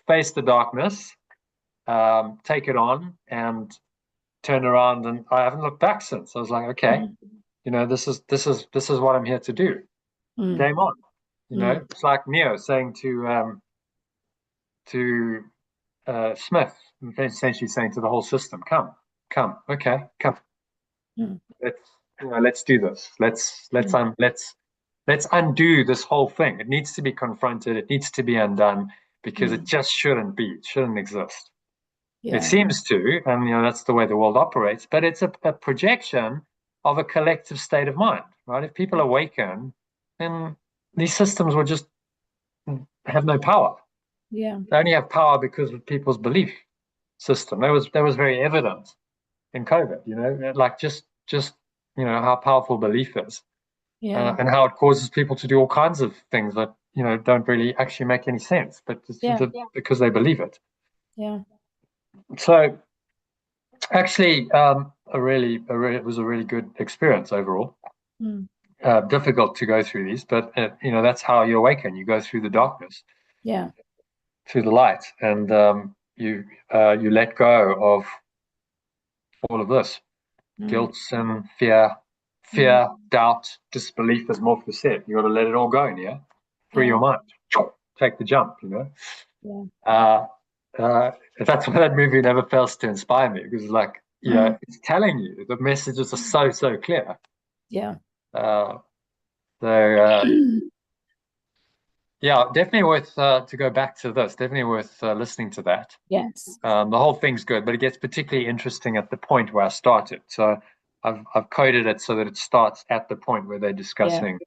face the darkness, take it on, and turn around. And I haven't looked back since. I was like, okay, Mm. this is what I'm here to do. Mm. Game on. Mm. It's like Neo saying to Smith, essentially saying to the whole system, come, okay, come. Mm. Let's do this. Let's undo this whole thing. It needs to be confronted. It needs to be undone because it Mm. just shouldn't be. It shouldn't exist. It Yeah. seems to, and that's the way the world operates. But it's a projection of a collective state of mind, right? If people awaken, then these systems will just have no power. Yeah. They only have power because of people's belief system. That was very evident in COVID. Like just how powerful belief is, Yeah. and how it causes people to do all kinds of things that don't really actually make any sense, but it's Yeah. because they believe it. Yeah. So actually, it was a really good experience overall. Mm. Difficult to go through these, but that's how you awaken. You go through the darkness Yeah. to the light, and you let go of all of this Mm. guilt, sin, fear, Mm. doubt, disbelief, as Morpheus said. You got to let it all go in here. Free Yeah. your mind. Take the jump. Yeah. Uh, uh, that's why that movie never fails to inspire me because, like, Mm. it's telling you the messages are so clear. Yeah. Uh, so yeah, definitely worth to go back to this. Definitely worth listening to that. Yes. The whole thing's good, but it gets particularly interesting at the point where I started. So I've coded it so that it starts at the point where they're Yeah. discussing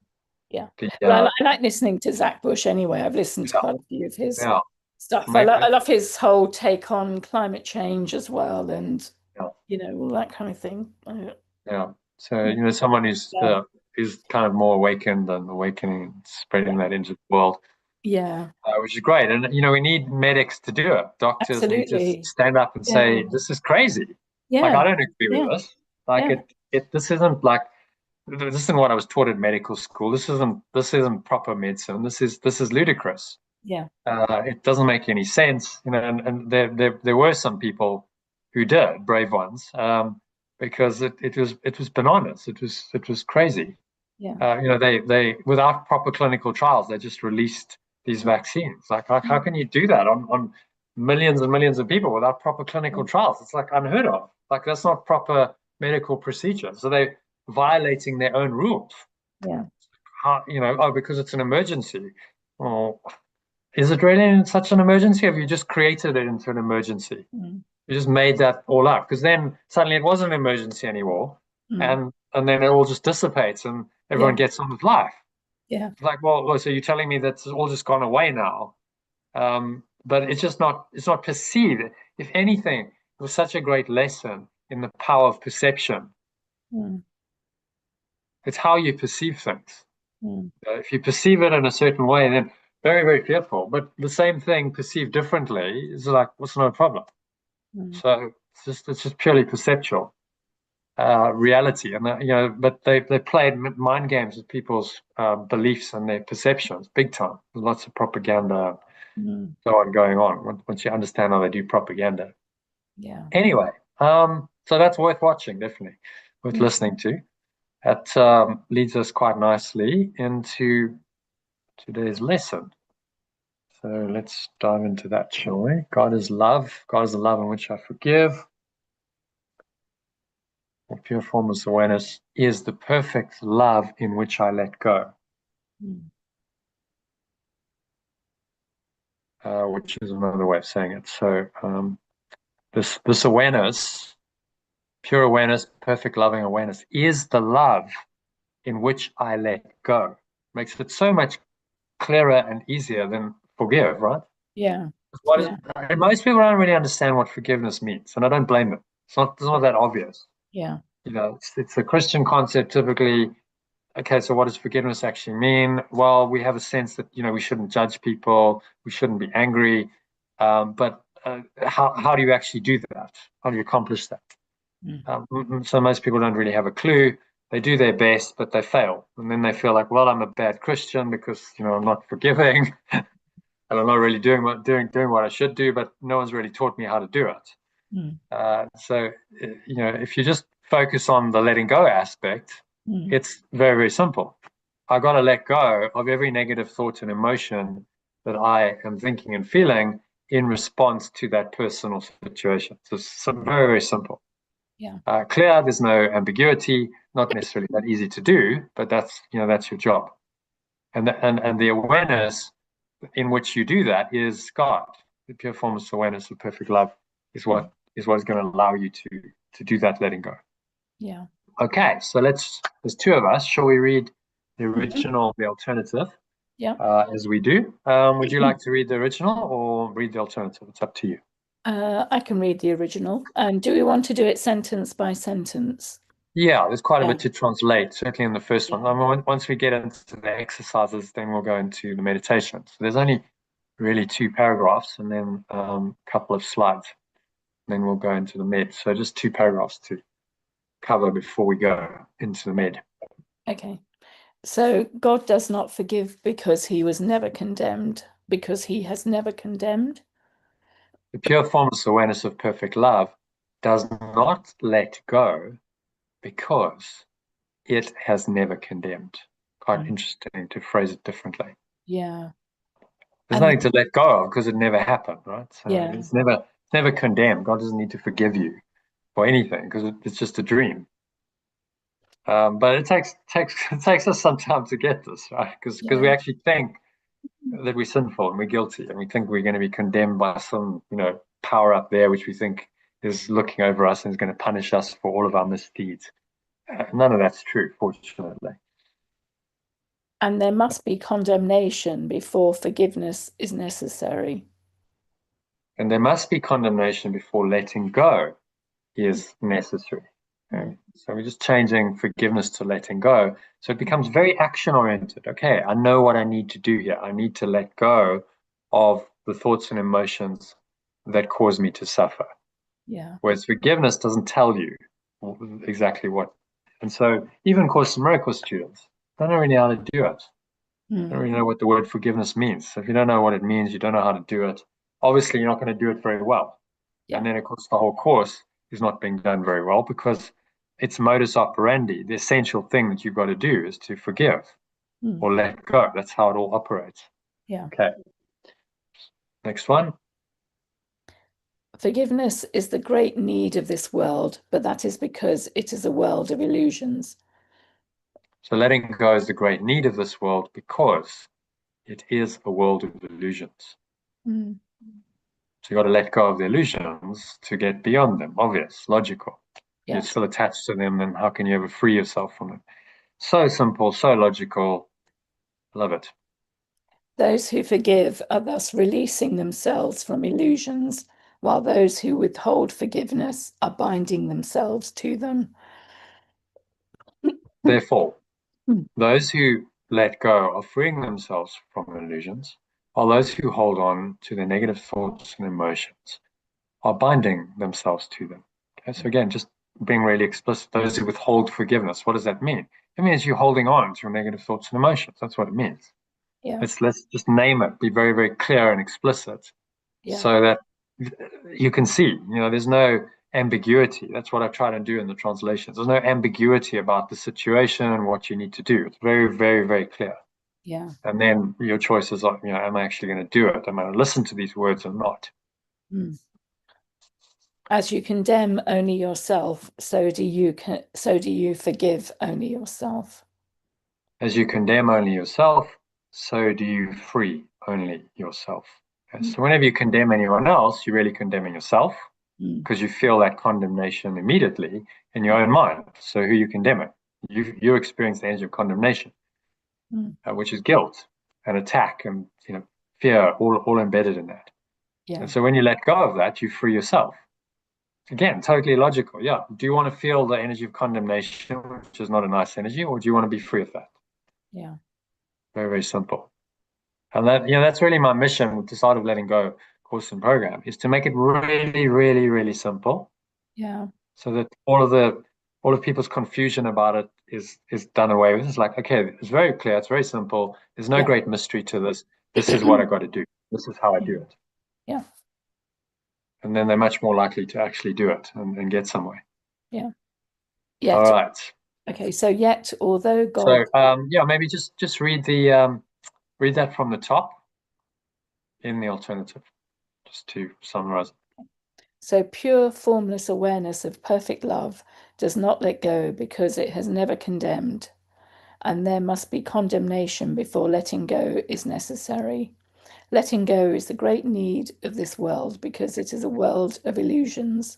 Yeah. the Well, I like listening to Zach Bush anyway. I've listened to yeah, quite a few of his yeah, stuff. make, I love his whole take on climate change as well, and yeah, all that kind of thing. yeah. So Yeah. someone who's kind of more awakened and awakening, spreading that into the world, Yeah. which is great. And we need medics to do it. Doctors need to Absolutely. stand up and Yeah. say, "This is crazy. Like I Yeah. don't agree Yeah. with this. Like Yeah. this isn't like this isn't what I was taught in medical school. This isn't proper medicine. This is ludicrous. Yeah. It doesn't make any sense. And there were some people who did, brave ones, because it was bananas. It was crazy. Yeah. They without proper clinical trials, they just released these vaccines. Like how can you do that on millions and millions of people without proper clinical trials? It's like unheard of. Like that's not proper medical procedure. So they're violating their own rules. Yeah. Because it's an emergency. Well, is it really such an emergency? Have you just created it into an emergency? Mm. You just made that all up because then suddenly it wasn't an emergency anymore, Mm. and then it all just dissipates and everyone Yeah. gets on with life. Yeah. It's like, well, so you're telling me that's all just gone away now? But it's just not. It's not perceived. If anything, it was such a great lesson in the power of perception. Mm. It's how you perceive things. Mm. If you perceive it in a certain way, then very, very fearful. But the same thing perceived differently is like, what's no problem? Mm. So it's just purely perceptual reality, and but they played mind games with people's beliefs and their perceptions big time. There's lots of propaganda, Mm. so on going on. Once you understand how they do propaganda, Yeah. anyway, so that's worth watching, definitely worth Mm. listening to. That leads us quite nicely into today's lesson. So let's dive into that, shall we? God is love. God is the love in which I forgive. Or pure formless awareness is the perfect love in which I let go, Mm. which is another way of saying it. So this awareness, pure awareness, perfect loving awareness, is the love in which I let go. Makes it so much clearer and easier than forgive, right? Yeah. What is, Yeah. and most people don't really understand what forgiveness means, and I don't blame them. It's not that obvious. Yeah. it's a Christian concept typically. Okay, so what does forgiveness actually mean? Well, we have a sense that, we shouldn't judge people, we shouldn't be angry. But how do you actually do that? How do you accomplish that? Mm. So most people don't really have a clue. They do their best, but they fail. And then they feel like, well, I'm a bad Christian because, I'm not forgiving and I'm not really doing what I should do, but no one's really taught me how to do it. Mm. So, if you just focus on the letting go aspect, Mm. it's very, very simple. I got to let go of every negative thought and emotion that I am thinking and feeling in response to that personal situation. So it's very, very simple. Yeah. Clear, there's no ambiguity, not necessarily that easy to do, but that's your job. And the awareness in which you do that is God. The pure formless awareness of perfect love is what is going to allow you to do that letting go. Yeah. Okay, so there's two of us. Shall we read the original, the alternative, Yeah. as we do? Would you like to read the original or read the alternative? It's up to you. I can read the original. And do we want to do it sentence by sentence? Yeah, there's quite a Yeah. bit to translate, certainly in the first one. I mean, once we get into the exercises, then we'll go into the meditation. So there's only really two paragraphs and then a couple of slides. Then we'll go into the med. So just two paragraphs to cover before we go into the med. Okay. So God does not forgive because he was never condemned, because he has never condemned. The pure formless awareness of perfect love does not let go because it has never condemned. Quite Mm. interesting to phrase it differently. Yeah. There's And nothing to let go of because it never happened, right? So yeah. it's never condemned. God doesn't need to forgive you for anything because it's just a dream. But it takes us some time to get this, right? Because we Yeah. actually think that we're sinful and we're guilty, and we think we're going to be condemned by some, power up there, which we think is looking over us and is going to punish us for all of our misdeeds. None of that's true, fortunately. And there must be condemnation before forgiveness is necessary. And there must be condemnation before letting go is necessary. Mm. Okay? So we're just changing forgiveness to letting go. So it becomes very action oriented. Okay, I know what I need to do here. I need to let go of the thoughts and emotions that cause me to suffer. Yeah. Whereas forgiveness doesn't tell you exactly what. And so even Course in Miracles students don't know really how to do it. Don't Mm. really know what the word forgiveness means. So if you don't know what it means, you don't know how to do it. Obviously, you're not going to do it very well. And Yeah. then, of course, the whole course is not being done very well because it's modus operandi. The essential thing that you've got to do is to forgive Mm. or let go. That's how it all operates. Yeah. Okay. Next one. Forgiveness is the great need of this world, but that is because it is a world of illusions. So letting go is the great need of this world because it is a world of illusions. Mm. So you got to let go of the illusions to get beyond them. Obvious, logical. You're Yes. still attached to them, then how can you ever free yourself from them? So simple, so logical. Love it. Those who forgive are thus releasing themselves from illusions, while those who withhold forgiveness are binding themselves to them. Therefore, those who let go are freeing themselves from illusions, while those who hold on to their negative thoughts and emotions are binding themselves to them. Okay, so again, just being really explicit, those who withhold forgiveness, what does that mean? It means you're holding on to your negative thoughts and emotions. That's what it means. Yeah. Let's just name it, be very, very clear and explicit Yeah. so that you can see, there's no ambiguity. That's what I try to do in the translations. There's no ambiguity about the situation and what you need to do. It's very, very, very clear. Yeah. And then your choices are, am I actually going to do it? Am I going to listen to these words or not? Mm. As you condemn only yourself, so do you forgive only yourself. As you condemn only yourself, so do you free only yourself. Okay? Mm. So whenever you condemn anyone else, you're really condemning yourself Mm. because you feel that condemnation immediately in your own mind. So who are you condemning? You experience the energy of condemnation, Mm. which is guilt and attack and fear, all embedded in that. And Yeah. so when you let go of that, you free yourself. again, totally logical. Yeah. Do you want to feel the energy of condemnation, which is not a nice energy, or do you want to be free of that? Yeah. Very, very simple. And that, that's really my mission with the Art of Letting Go course and program, is to make it really, really, really simple, Yeah. so that all of people's confusion about it is done away with. It's like, okay, it's very clear, it's very simple. There's no Yeah. great mystery to this. This is what I got to do. This is how I do it. Yeah. And then they're much more likely to actually do it and get somewhere. Yeah. All Yet. right. Okay. So yet, although God. So maybe just read read that from the top in the alternative, just to summarize. So pure, formless awareness of perfect love does not let go because it has never condemned, and there must be condemnation before letting go is necessary. Letting go is the great need of this world because it is a world of illusions.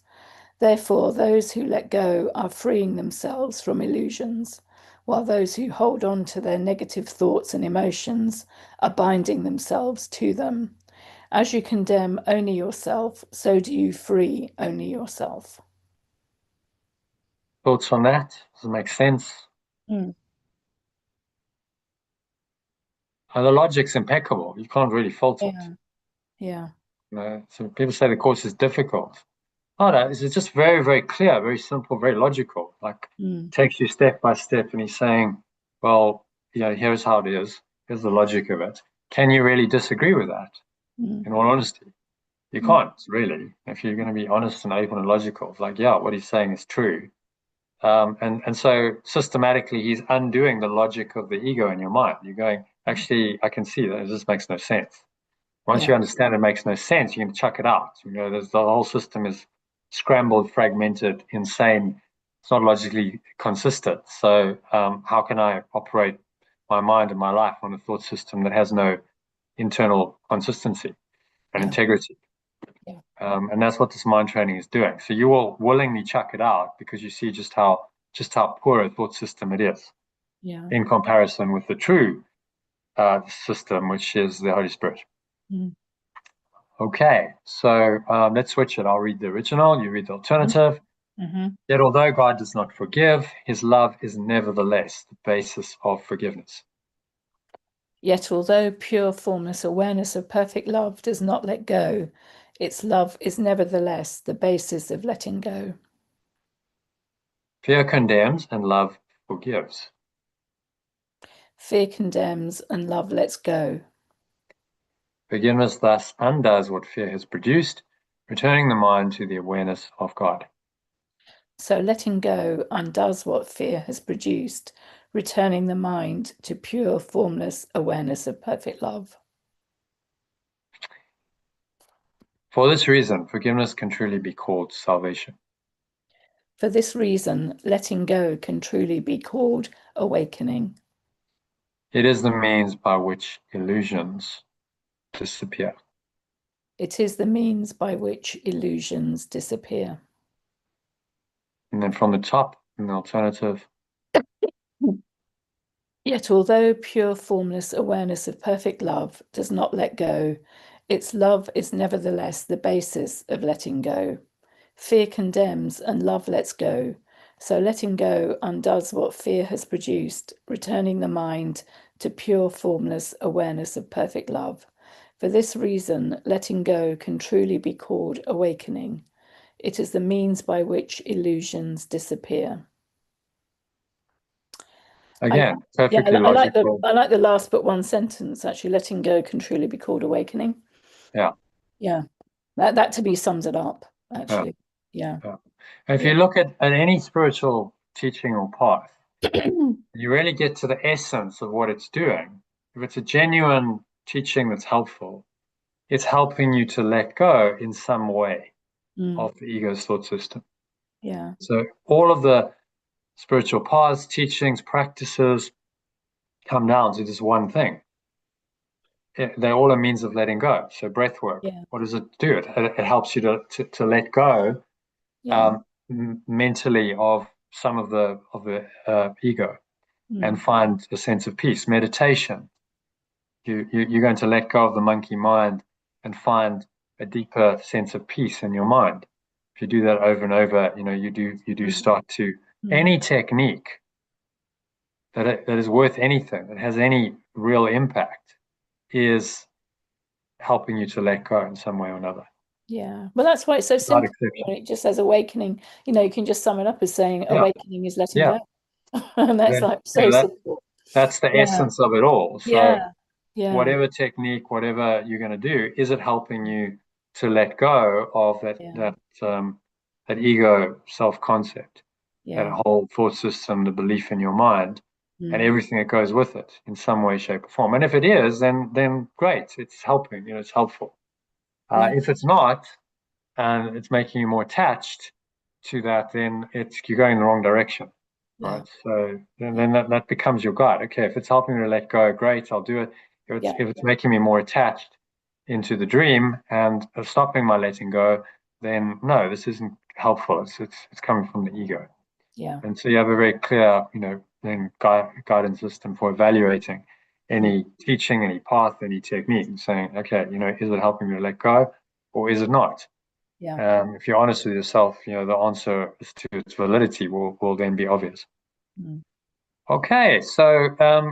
Therefore, those who let go are freeing themselves from illusions, while those who hold on to their negative thoughts and emotions are binding themselves to them. As you condemn only yourself, so do you free only yourself. Thoughts on that? Does it make sense? Mm. The logic's impeccable. You can't really fault it. Yeah, yeah. So people say the course is difficult. Oh, no, it's just very, very clear, very simple, very logical. Like, Mm. takes you step by step, and he's saying, well, here's how it is. Here's the logic of it. Can you really disagree with that? Mm. In all honesty, you Mm. can't really. If you're going to be honest and open and logical, it's like, yeah, what he's saying is true. And so systematically, he's undoing the logic of the ego in your mind. You're going, actually, I can see that this makes no sense. Once Yeah, you understand it makes no sense, you can chuck it out. There's the whole system is scrambled, fragmented, insane. It's not logically consistent. So how can I operate my mind and my life on a thought system that has no internal consistency and yeah, integrity? yeah, And that's what this mind training is doing. So you will willingly chuck it out because you see just how poor a thought system it is yeah. in comparison with the true system, which is the Holy Spirit. Mm. Okay, so let's switch it. I'll read the original, you read the alternative. Mm-hmm. Yet, although God does not forgive, his love is nevertheless the basis of forgiveness. Yet, although pure, formless awareness of perfect love does not let go, its love is nevertheless the basis of letting go. Fear condemns and love forgives. Fear condemns and love lets go. Forgiveness thus undoes what fear has produced, returning the mind to the awareness of God. So letting go undoes what fear has produced, returning the mind to pure, formless awareness of perfect love. For this reason, forgiveness can truly be called salvation. For this reason, letting go can truly be called awakening. It is the means by which illusions disappear. It is the means by which illusions disappear. And then from the top, an alternative. Yet, although pure, formless awareness of perfect love does not let go, its love is nevertheless the basis of letting go. Fear condemns and love lets go. So letting go undoes what fear has produced, returning the mind to pure, formless awareness of perfect love. For this reason, letting go can truly be called awakening. It is the means by which illusions disappear. I, Again, yeah, perfectly logical. I like the last but one sentence. Actually, letting go can truly be called awakening. Yeah, Yeah, that to me sums it up. yeah, Actually, yeah, yeah. If yeah. you look at any spiritual teaching or path, you really get to the essence of what it's doing. If it's a genuine teaching that's helpful, it's helping you to let go in some way Mm, of the ego's thought system. yeah, So all of the spiritual paths, teachings, practices come down to this one thing. They're all a means of letting go. So breath work, yeah, what does it do? It helps you to let go yeah. mentally of some of the ego and Mm, find a sense of peace. Meditation, you're going to let go of the monkey mind and find a deeper sense of peace in your mind. if you do that over and over, you do start to, any technique that is worth anything, that has any real impact, is helping you to let go in some way or another. Yeah. Well, that's why it's so simple. It just says awakening. You can just sum it up as saying awakening is letting go. And that's simple. That's the essence of it all. So whatever technique, whatever you're going to do, is it helping you to let go of that ego self-concept, that whole thought system, the belief in your mind, and everything that goes with it in some way, shape, or form? And if it is, then great, it's helping, it's helpful. If it's not, and it's making you more attached to that, then you're going in the wrong direction. Right. So then that becomes your guide. Okay, if it's helping me to let go, great, I'll do it. If it's making me more attached into the dream and stopping my letting go, then no, this isn't helpful. It's coming from the ego. Yeah. And so you have a very clear, then guidance system for evaluating any teaching, any path, any technique, and saying, okay, is it helping me to let go, or is it not? Yeah. If you're honest with yourself, the answer as to its validity will then be obvious. Okay, so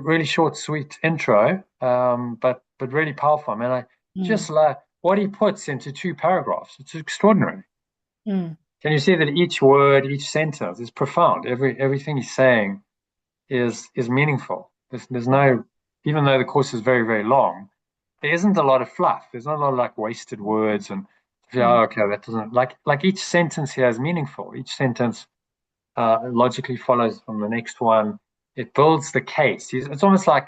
really short, sweet intro, but really powerful. Man, I just like what he puts into 2 paragraphs. It's extraordinary. Can you see that each word, each sentence is profound? Everything he's saying is meaningful. There's no, even though the course is very, very long, there isn't a lot of fluff. There's not a lot of like wasted words and okay, that doesn't like each sentence here is meaningful. Each sentence logically follows from the next one. It builds the case. It's almost like,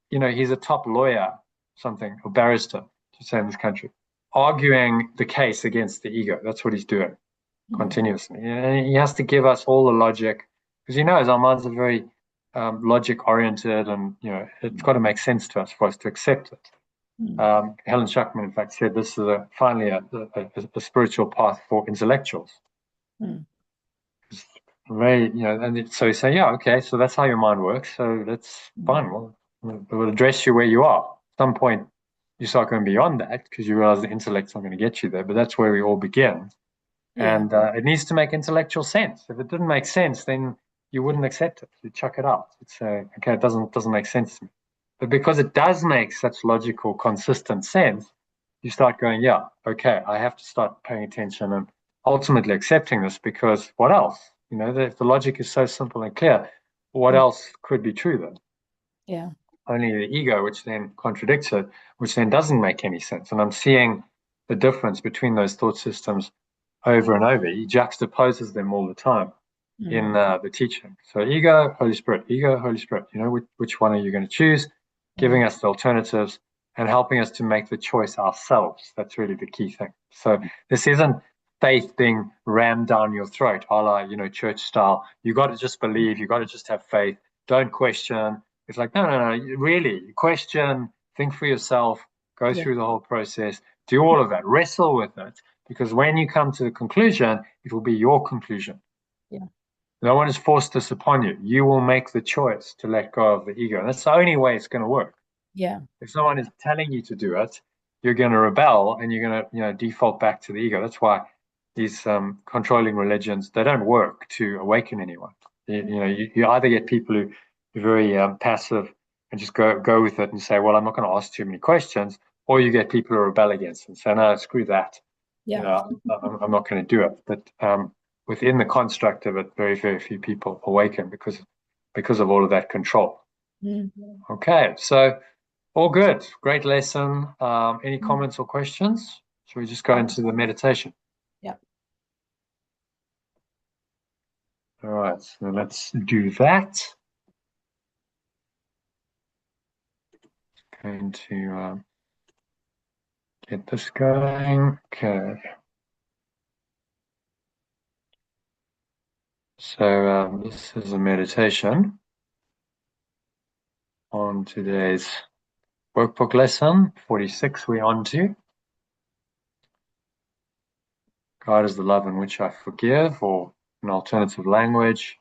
he's a top lawyer, something, or barrister, to say in this country, arguing the case against the ego. That's what he's doing continuously. And he has to give us all the logic, because he knows our minds are very logic oriented, and it's got to make sense to us for us to accept it. Helen Schuckman, in fact, said this is finally a spiritual path for intellectuals. Very, and so you say, okay, so that's how your mind works. So that's fine. Well, we'll address you where you are. At some point, you start going beyond that because you realize the intellect's not going to get you there. But that's where we all begin. And it needs to make intellectual sense. If it didn't make sense, then you wouldn't accept it. You'd chuck it out. You'd say, okay, it doesn't make sense to me. But because it does make such logical, consistent sense, you start going, okay, I have to start paying attention and ultimately accepting this, because what else? If the logic is so simple and clear, what else could be true then? Yeah. Only the ego, which then contradicts it, which then doesn't make any sense. And I'm seeing the difference between those thought systems over and over. He juxtaposes them all the time in the teaching. So ego, Holy Spirit, which one are you going to choose? Giving us the alternatives and helping us to make the choice ourselves. That's really the key thing. So this isn't faith being rammed down your throat, a la, church style. You got to just believe, you got to just have faith. Don't question. It's like, no, really question, think for yourself, go through the whole process, do all of that, wrestle with it, because when you come to the conclusion, it will be your conclusion. Yeah. No one has forced this upon you. You will make the choice to let go of the ego. And that's the only way it's going to work. Yeah. If someone is telling you to do it, you're going to rebel and you're going to, default back to the ego. That's why these controlling religions, they don't work to awaken anyone. You either get people who are very passive and just go with it and say, well, I'm not going to ask too many questions, or you get people who rebel against it and say, no, screw that. Yeah. I'm not going to do it. But within the construct of it, very, very few people awaken because of all of that control. Okay, so all good. Great lesson. Any comments or questions? Should we just go into the meditation? Yeah. All right, so let's do that. Going to get this going. Okay. So this is a meditation on today's workbook lesson 46. We're on to God is the love in which I forgive, or in alternative language,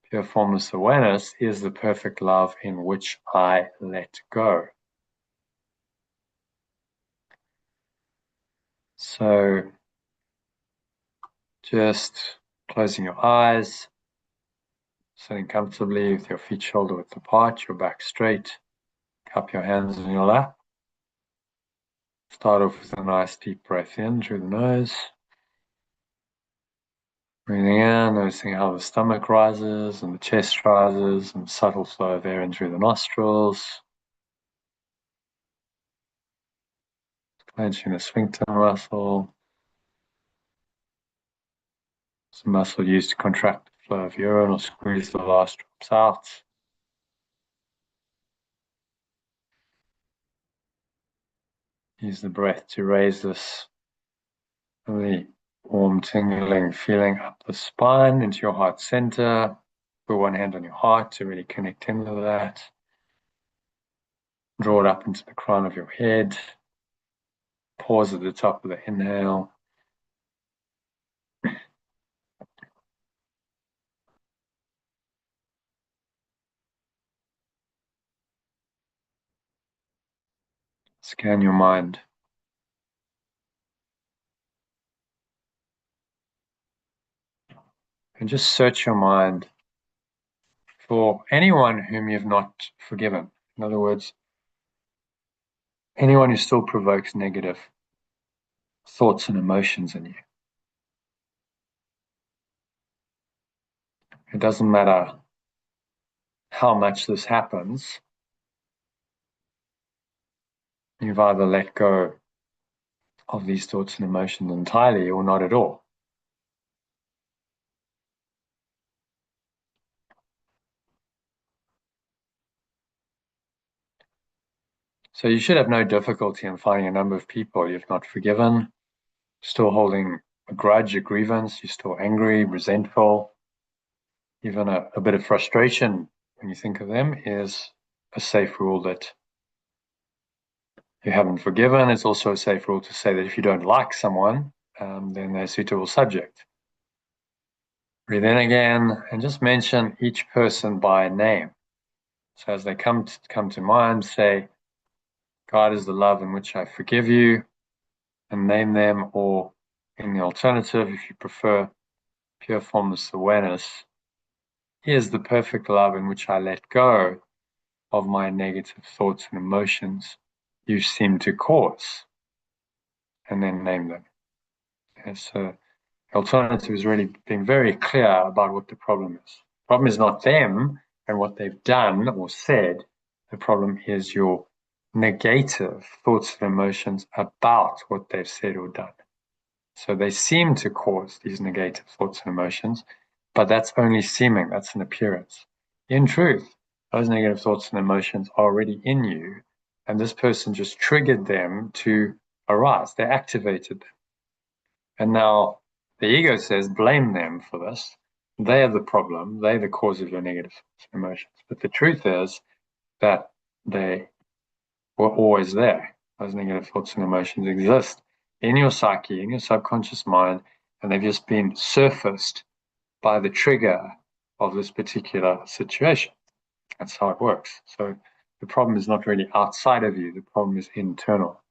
pure formless awareness is the perfect love in which I let go. So Just closing your eyes, sitting comfortably with your feet shoulder width apart, your back straight, cup your hands in your lap. Start off with a nice deep breath in through the nose. Breathing in, noticing how the stomach rises and the chest rises, and subtle flow of air in through the nostrils. Clenching the sphincter muscle. It's a muscle used to contract the flow of urine or squeeze the last drops out. Use the breath to raise this really warm, tingling feeling up the spine into your heart center. Put one hand on your heart to really connect in with that. Draw it up into the crown of your head. Pause at the top of the inhale. Scan your mind. And just search your mind for anyone whom you've not forgiven. In other words, anyone who still provokes negative thoughts and emotions in you. It doesn't matter how much this happens, you've either let go of these thoughts and emotions entirely or not at all. So you should have no difficulty in finding a number of people you've not forgiven, still holding a grudge, a grievance, you're still angry, resentful, even a bit of frustration when you think of them is a safe rule that you haven't forgiven. It's also a safe rule to say that if you don't like someone, then they're a suitable subject. Breathe in again and just mention each person by name. So as they come to mind, say, God is the love in which I forgive you, and name them, or in the alternative, if you prefer pure formless awareness, here's the perfect love in which I let go of my negative thoughts and emotions you seem to cause, and then name them. And so the alternative is really being very clear about what the problem is. The problem is not them and what they've done or said. The problem is your negative thoughts and emotions about what they've said or done. So they seem to cause these negative thoughts and emotions, but that's only seeming, that's an appearance. In truth, those negative thoughts and emotions are already in you, and this person just triggered them to arise. They activated them. And now the ego says, blame them for this. They are the problem. They're the cause of your negative emotions. But the truth is that they were always there. Those negative thoughts and emotions exist in your psyche, in your subconscious mind, and they've just been surfaced by the trigger of this particular situation. That's how it works. So the problem is not really outside of you. The problem is internal.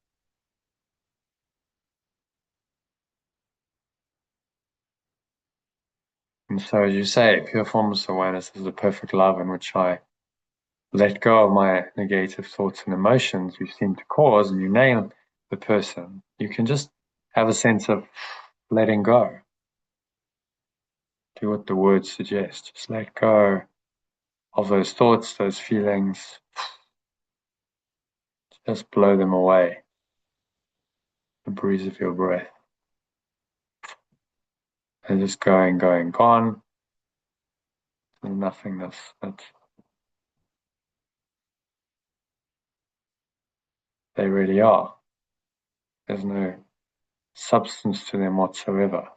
And so as you say, pure formless awareness is the perfect love in which I let go of my negative thoughts and emotions you seem to cause, and you name the person, you can just have a sense of letting go. Do what the words suggest. Just let go of those thoughts, those feelings. Just blow them away. The breeze of your breath. And just going, gone. And nothingness. They really are. There's no substance to them whatsoever.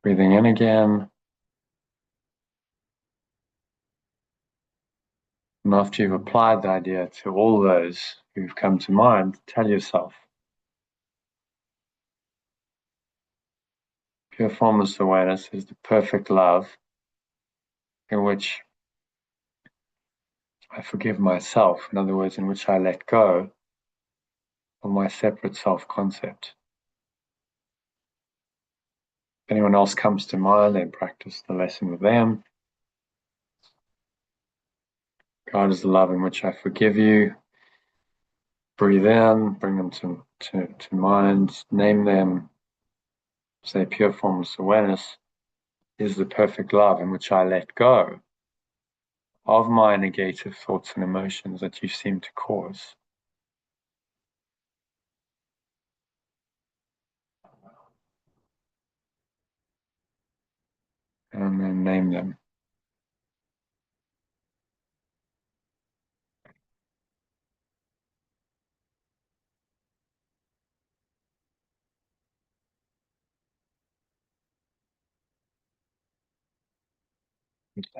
Breathing in again. And after you've applied the idea to all those who've come to mind, tell yourself, pure formless awareness is the perfect love in which I forgive myself. In other words, in which I let go of my separate self-concept. If anyone else comes to mind, then practice the lesson with them. God is the love in which I forgive you. Breathe in, bring them to mind, name them. Say, pure formless awareness is the perfect love in which I let go of my negative thoughts and emotions that you seem to cause. And then name them.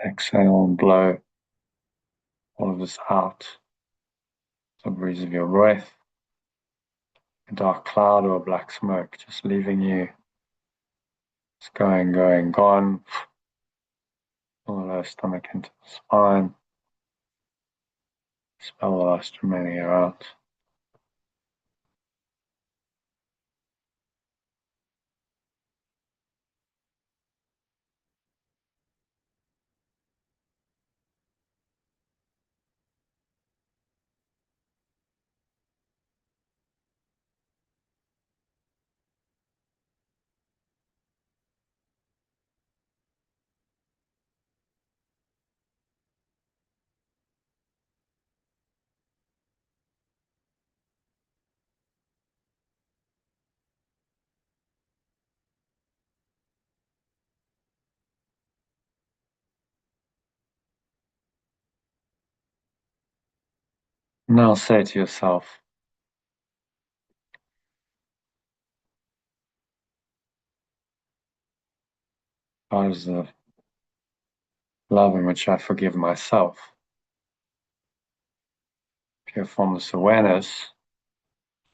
Exhale and blow all of this out. The breeze of your breath. A dark cloud or a black smoke, just leaving you. It's going, gone. All the lower stomach into the spine. Expel the last remaining air out. Now say to yourself, God is the love in which I forgive myself. Pure formless awareness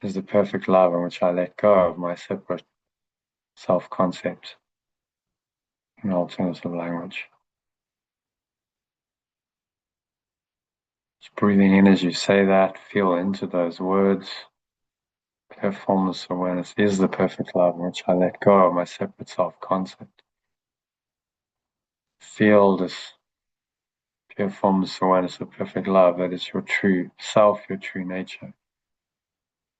is the perfect love in which I let go of my separate self-concept in alternative language. Just breathing in as you say that, feel into those words. Pure formless awareness is the perfect love in which I let go of my separate self-concept. Feel this pure formless awareness of perfect love that is your true self, your true nature.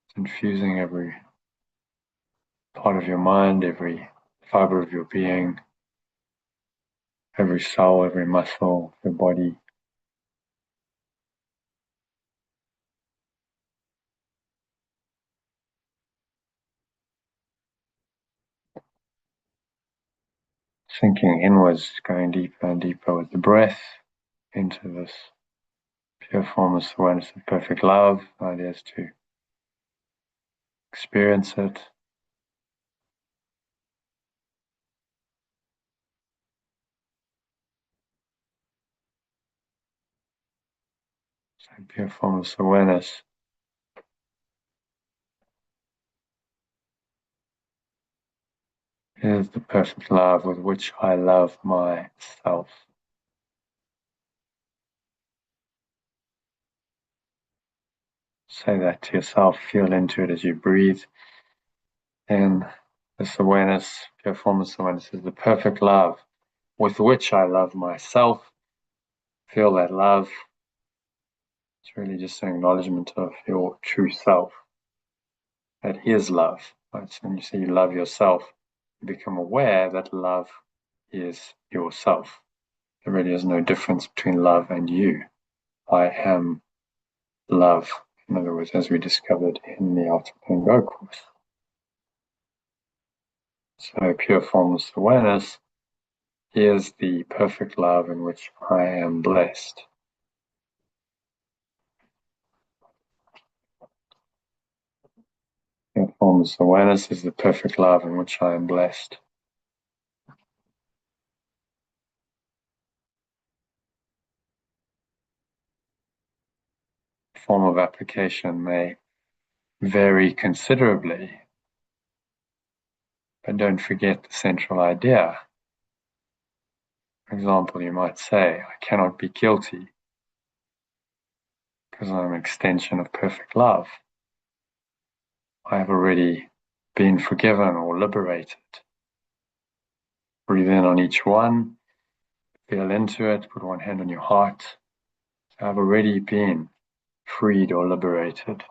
It's infusing every part of your mind, every fiber of your being, every cell, every muscle, your body. Sinking inwards, going deeper and deeper with the breath into this pure formless awareness of perfect love. The idea is to experience it. So pure formless awareness is the perfect love with which I love myself. Say that to yourself, feel into it as you breathe. And this awareness, pure formless awareness, is the perfect love with which I love myself. Feel that love. It's really just an acknowledgement of your true self. That is love. Right? So when you say you love yourself, you become aware that love is yourself. There really is no difference between love and you. I am love. In other words, as we discovered in the Ultimate and Go course. So pure formless awareness is the perfect love in which I am blessed. Pure formless awareness is the perfect love in which I am blessed. form of application may vary considerably, but don't forget the central idea. For example, you might say, I cannot be guilty because I'm an extension of perfect love. I have already been forgiven or liberated. Breathe in on each one, feel into it, put one hand on your heart. I've already been freed or liberated.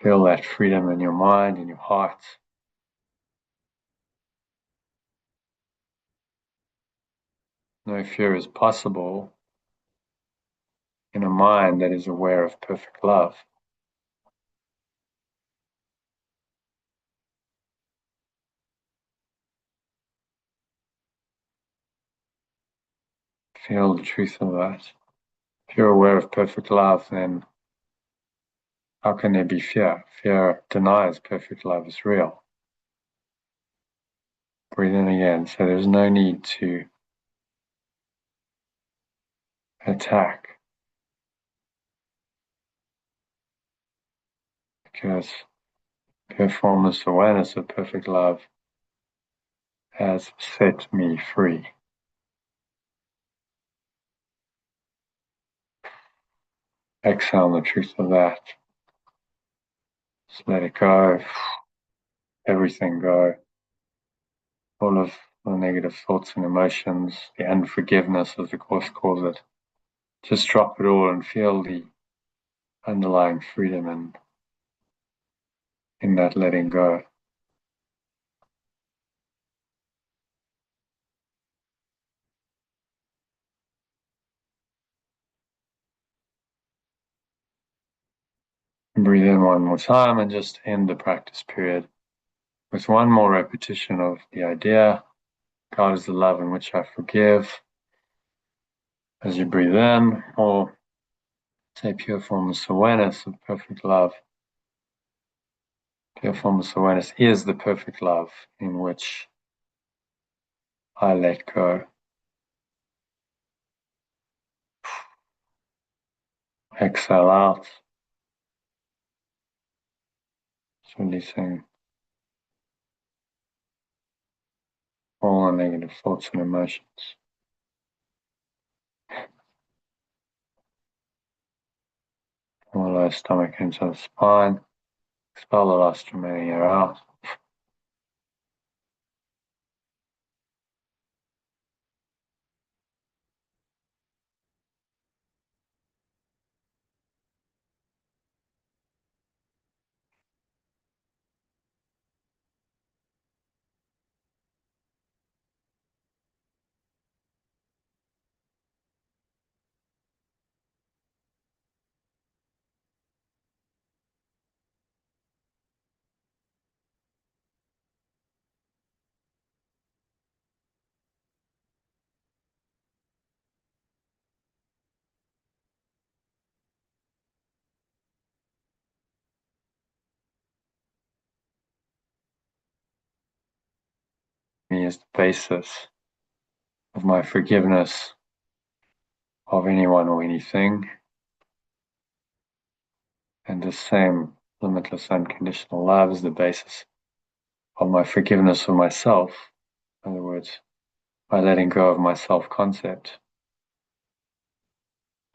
Feel that freedom in your mind, in your heart. No fear is possible in a mind that is aware of perfect love. Feel the truth of that. If you're aware of perfect love, then how can there be fear? Fear denies perfect love is real. Breathe in again. So there's no need to attack, because pure formless awareness of perfect love has set me free. Exhale the truth of that. Just let it go. Everything go. All of the negative thoughts and emotions, the unforgiveness, as the Course calls it. Just drop it all and feel the underlying freedom in that letting go. And breathe in one more time and just end the practice period with one more repetition of the idea. God is the love in which I forgive. As you breathe in, or say pure formless awareness of perfect love. Pure formless awareness is the perfect love in which I let go. Exhale out, releasing all the negative thoughts and emotions. All the stomach into the spine. Expel the last remaining air out. Me is the basis of my forgiveness of anyone or anything. And the same limitless unconditional love is the basis of my forgiveness of myself. In other words, by letting go of my self-concept.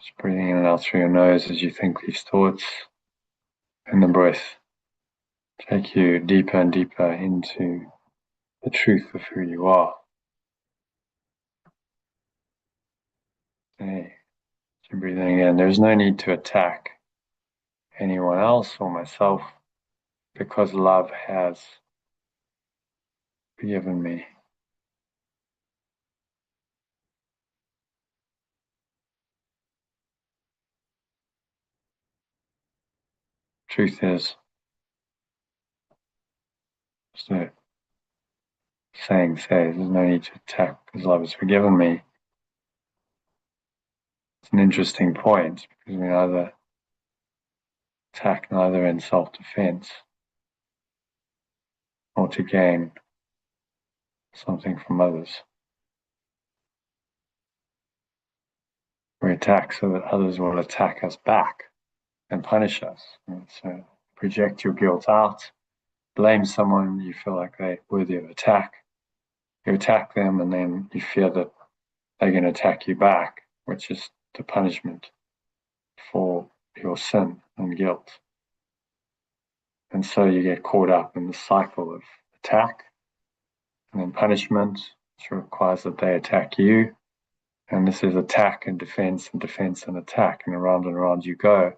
Just breathing in and out through your nose as you think these thoughts, and the breath take you deeper and deeper into the truth of who you are. Okay. So breathing in, there's no need to attack anyone else or myself, because love has forgiven me. Truth is, so saying says, there's no need to attack because love has forgiven me. It's an interesting point, because we neither attack neither in self-defense or to gain something from others. We attack so that others will attack us back. and punish us. And so project your guilt out, blame someone you feel like they're worthy of attack. You attack them, and then you fear that they're going to attack you back, which is the punishment for your sin and guilt. And so you get caught up in the cycle of attack and then punishment, which requires that they attack you. And this is attack and defense and defense and attack. And around you go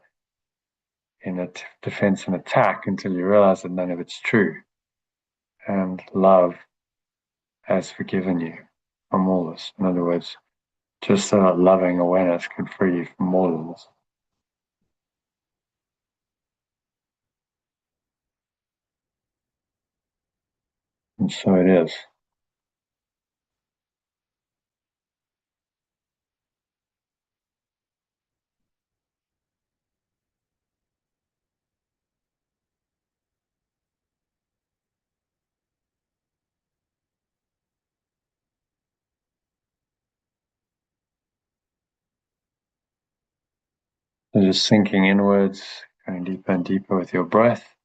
in a defense and attack until you realize that none of it's true. And love has forgiven you from all this. In other words, just so that loving awareness can free you from all of this. And so it is. So just sinking inwards, going deeper and deeper with your breath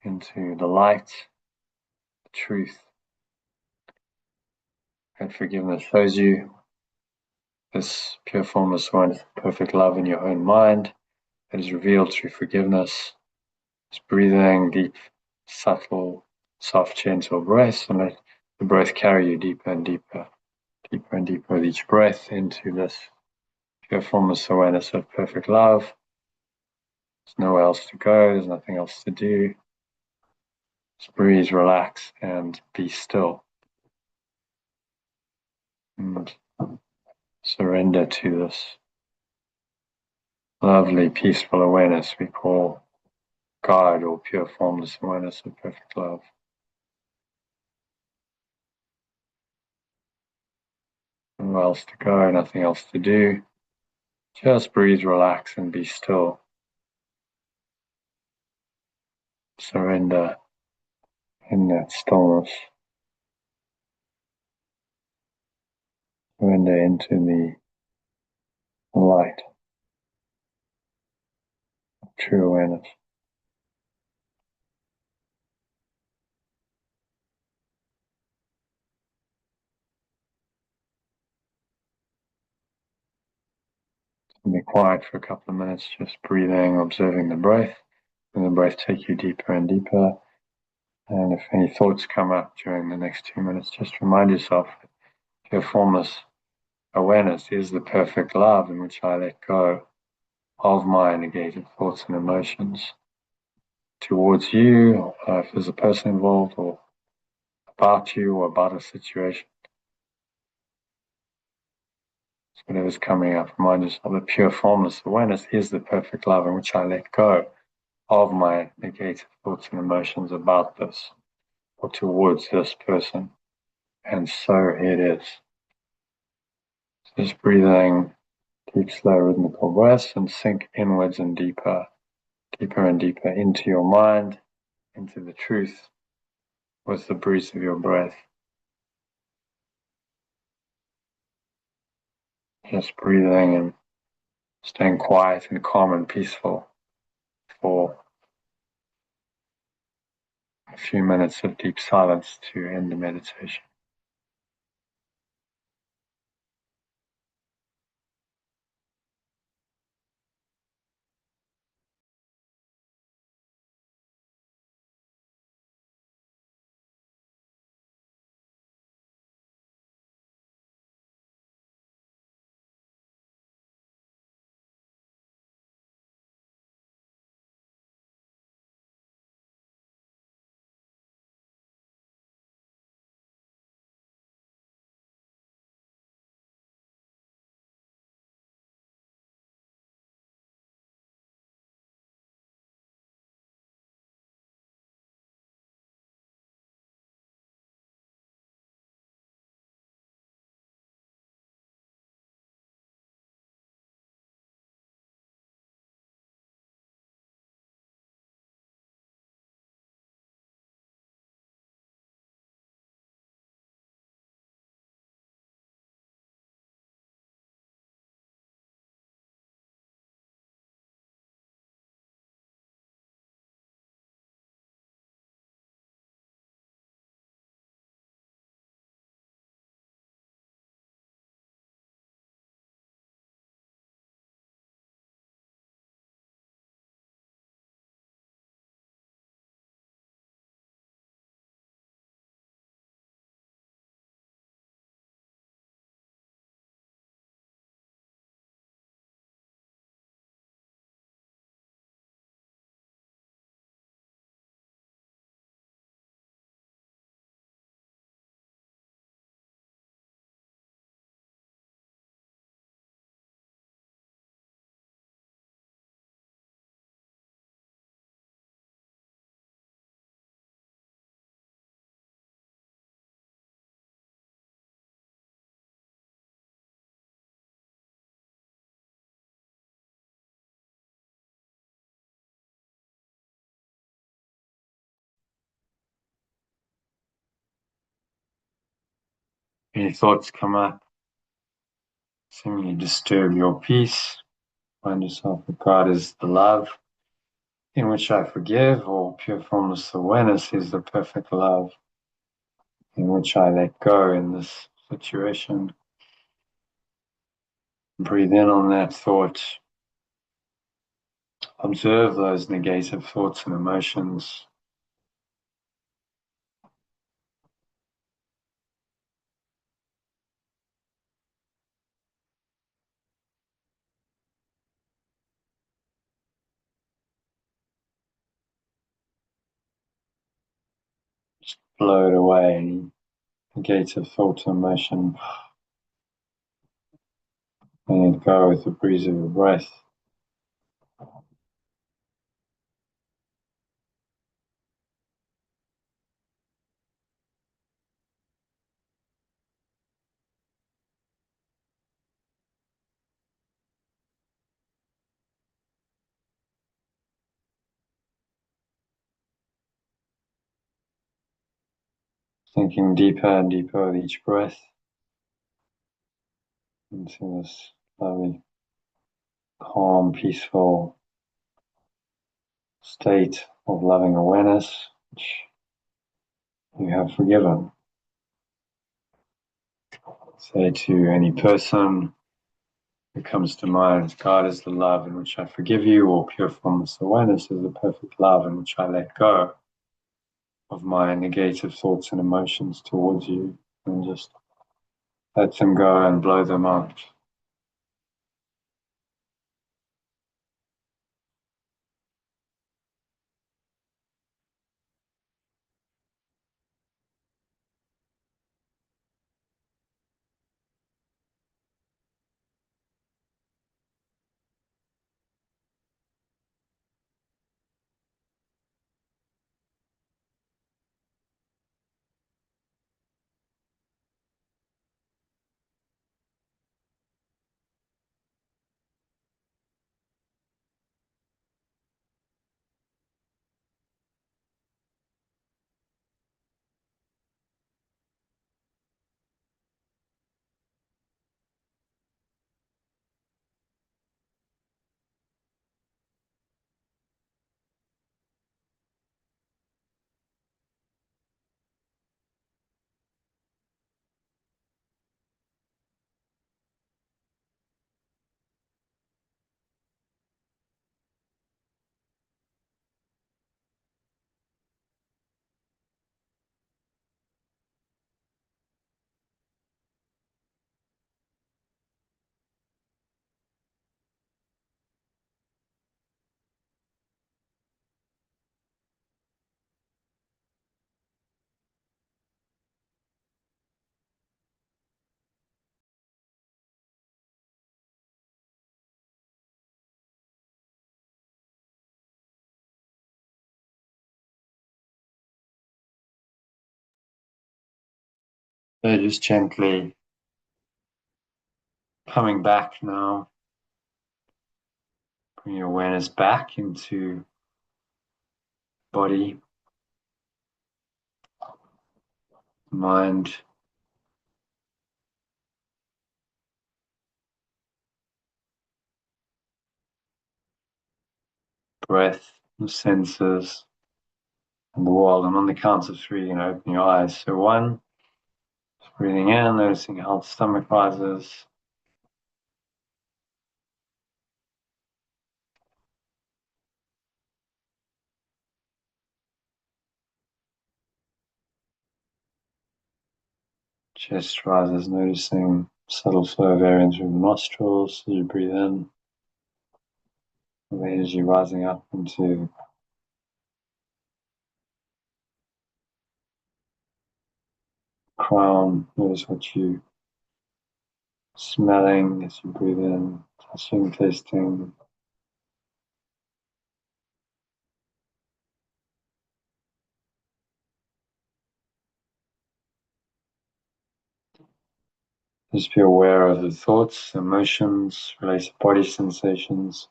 into the light, the truth that forgiveness shows you. This pure formless one, perfect love in your own mind that is revealed through forgiveness. Just breathing deep, subtle, soft, gentle breaths, and let the breath carry you deeper and deeper, deeper and deeper with each breath into this pure formless awareness of perfect love. There's nowhere else to go, there's nothing else to do. Just breathe, relax, and be still. And surrender to this lovely, peaceful awareness we call God or pure formless awareness of perfect love. Nowhere else to go, nothing else to do. Just breathe, relax, and be still. Surrender in that stillness. Surrender into the light of true awareness. And be quiet for a couple of minutes, just breathing, observing the breath. And the breath take you deeper and deeper. And if any thoughts come up during the next 2 minutes, just remind yourself that pure formless awareness is the perfect love in which I let go of my negative thoughts and emotions towards you, or if there's a person involved, or about you, or about a situation. So whatever's coming up, remind yourself that pure formless awareness is the perfect love in which I let go of my negative thoughts and emotions about this or towards this person. And so it is. Just breathing deep, slow, rhythmical breaths and sink inwards and deeper, deeper and deeper into your mind, into the truth with the breeze of your breath. Just breathing and staying quiet and calm and peaceful for a few minutes of deep silence to end the meditation. Any thoughts come up, seemingly disturb your peace, find yourself that God is the love in which I forgive, or pure formless awareness is the perfect love in which I let go in this situation. Breathe in on that thought. Observe those negative thoughts and emotions. Just blow it away, any negative thought or emotion. Letting it go with the breeze of your breath. Sinking deeper and deeper with each breath into this lovely, calm, peaceful state of loving awareness, which you have forgiven. Say to any person who comes to mind, God is the love in which I forgive you, or pure formless awareness is the perfect love in which I let go of my negative thoughts and emotions towards you, and just let them go and blow them out. So just gently coming back now, bring your awareness back into body, mind, breath, the senses, and the world. And on the count of three, open your eyes. So 1, just breathing in, noticing how the stomach rises. 2, chest rises, noticing subtle flow of air in through the nostrils as you breathe in. The energy rising up into the crown. Notice what you smelling as you breathe in, touching, tasting. Just be aware of the thoughts, emotions, related body sensations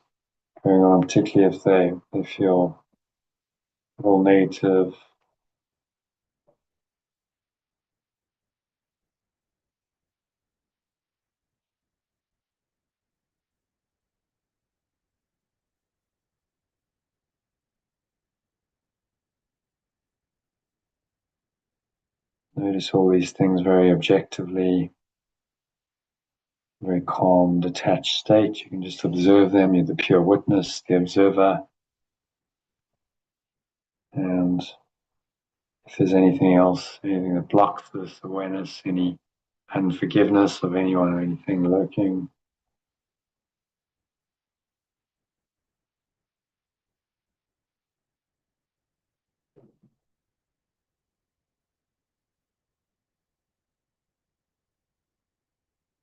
going on, particularly if they feel a little negative. Notice all these things very objectively, very calm, detached state. You can just observe them. You're the pure witness, the observer. And if there's anything else, anything that blocks this awareness, any unforgiveness of anyone or anything lurking,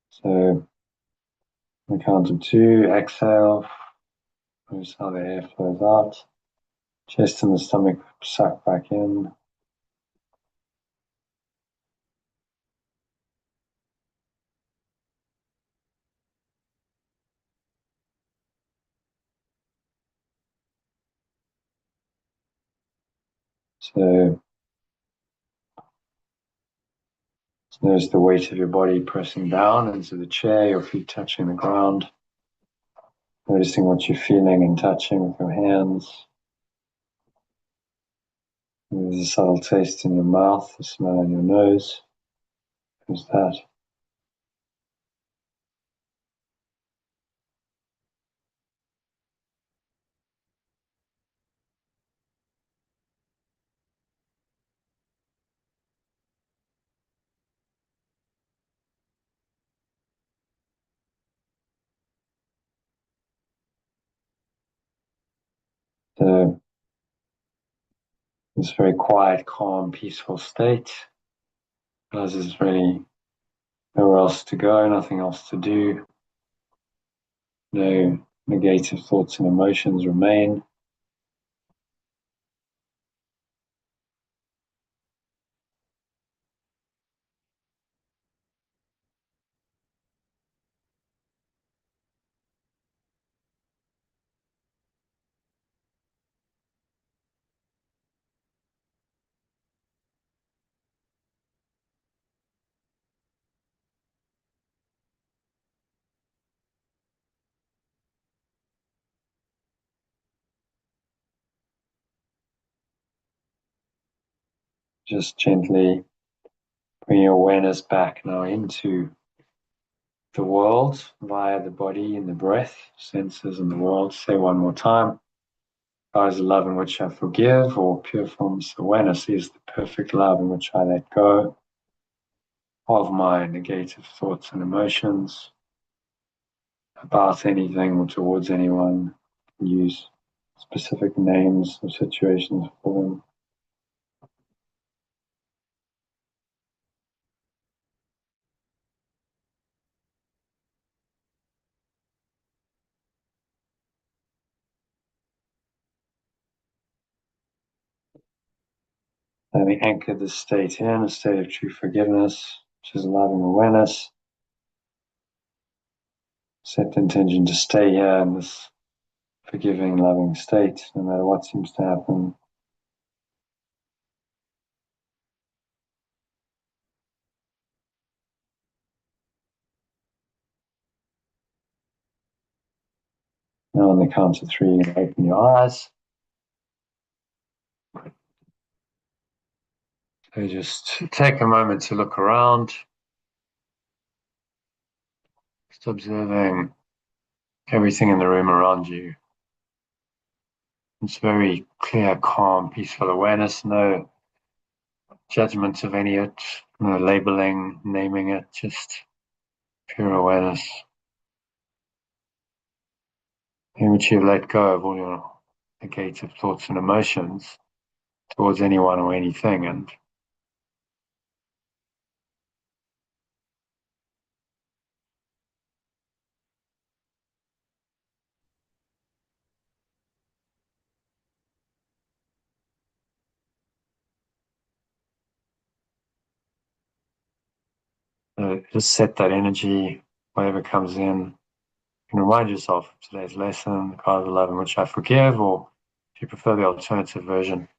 so on the count of 2, exhale. Notice how the air flows out. Chest and the stomach suck back in. So notice the weight of your body pressing down into the chair, your feet touching the ground. Noticing what you're feeling and touching with your hands. There's a subtle taste in your mouth, a smell in your nose. Who's that? So this very quiet, calm, peaceful state. Realize there's really nowhere else to go, nothing else to do. No negative thoughts and emotions remain. Just gently bring your awareness back now into the world via the body and the breath, senses and the world. Say one more time. God is the love in which I forgive, or pure formless awareness is the perfect love in which I let go of my negative thoughts and emotions about anything or towards anyone. Use specific names or situations for them. Let me anchor this state in, a state of true forgiveness, which is loving awareness. Set the intention to stay here in this forgiving, loving state, no matter what seems to happen. Now on the count of 3, you can open your eyes. So just take a moment to look around, just observing everything in the room around you. It's very clear, calm, peaceful awareness, no judgment of any of it, no labeling, naming it, just pure awareness in which you've let go of all your negative thoughts and emotions towards anyone or anything. And just set that energy, whatever comes in. You can remind yourself of today's lesson, the kind of love in which I forgive, or if you prefer the alternative version,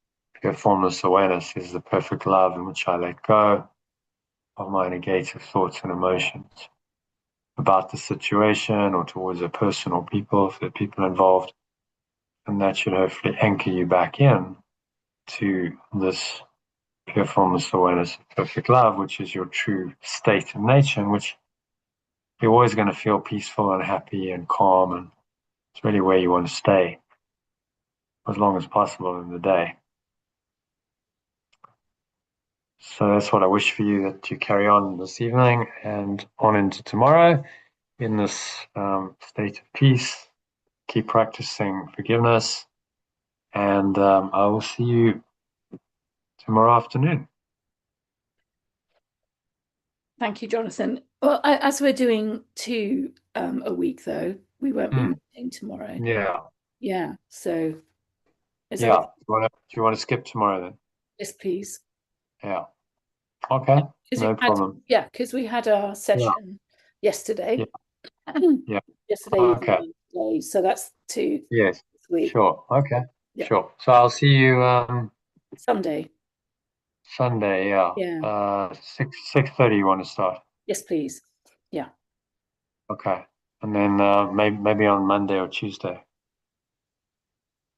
pure formless awareness is the perfect love in which I let go of my negative thoughts and emotions about the situation or towards a person or people, if there are people involved. And that should hopefully anchor you back in to this pure formless awareness of perfect love, which is your true state of nature, in which you're always going to feel peaceful and happy and calm, and it's really where you want to stay as long as possible in the day. So that's what I wish for you, that you carry on this evening and on into tomorrow in this state of peace. Keep practicing forgiveness, and I will see you tomorrow afternoon. Thank you, Jonathan. Well, as we're doing 2 a week, though, we won't be meeting tomorrow. Yeah. Yeah. So, is that Yeah. okay? Do you want to skip tomorrow then? Yes, please. Yeah. Okay. Because No problem. because we had our session yesterday. Yeah. Yeah. Yesterday Okay. evening, today, so that's 2 Yes. this week. Sure. Okay. Yeah. Sure. So I'll see you Sunday. Sunday. Yeah. Yeah. 6:30. You want to start? Yes, please. Yeah. Okay. And then maybe on Monday or Tuesday.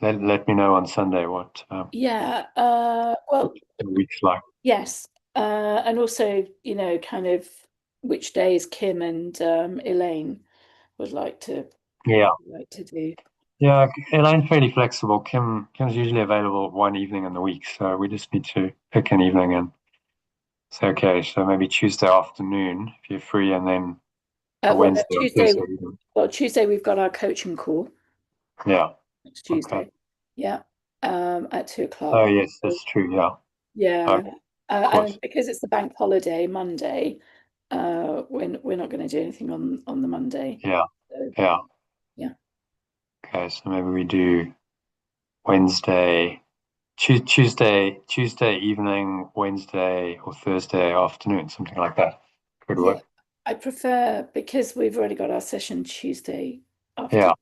Let me know on Sunday what Yeah. Well, the week's like. yes. And also, kind of which days Kim and Elaine would like to Yeah. do. Yeah. Elaine's fairly flexible. Kim's usually available one evening in the week, so we just need to pick an evening and say, okay, so maybe Tuesday afternoon if you're free, and then a Well, no, Wednesday or Tuesday. Thursday evening. Well, Tuesday we've got our coaching call Yeah. next Okay. Tuesday. Yeah. At 2 o'clock. Oh yes, that's true. Yeah. Yeah. Okay. Of And course. because it's the bank holiday Monday, we're not going to do anything on the Monday. Yeah. So, Yeah. yeah. Okay. So maybe we do Wednesday, Tuesday evening, Wednesday or Thursday afternoon, something like that. Could Yeah. work. I prefer, because we've already got our session Tuesday after. Yeah.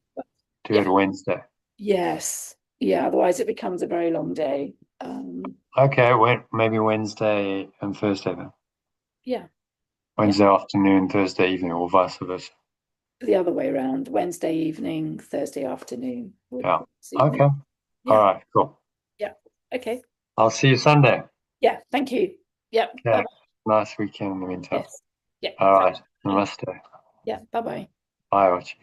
Do it Yeah. Wednesday. Yes. Yeah. Otherwise, it becomes a very long day. Okay. Maybe Wednesday and Thursday then. Yeah. Yeah. Wednesday afternoon, Thursday evening, or vice versa. The other way around. Wednesday evening, Thursday afternoon would Yeah. suit me. Okay. All Yeah. right. Cool. Yeah. Okay. I'll see you Sunday. Yeah. Thank you. Yeah. Okay. Bye. Nice weekend in the meantime. Yes. Yeah. All Thank right. you. Namaste. Yeah. Bye-bye. Bye, Archie.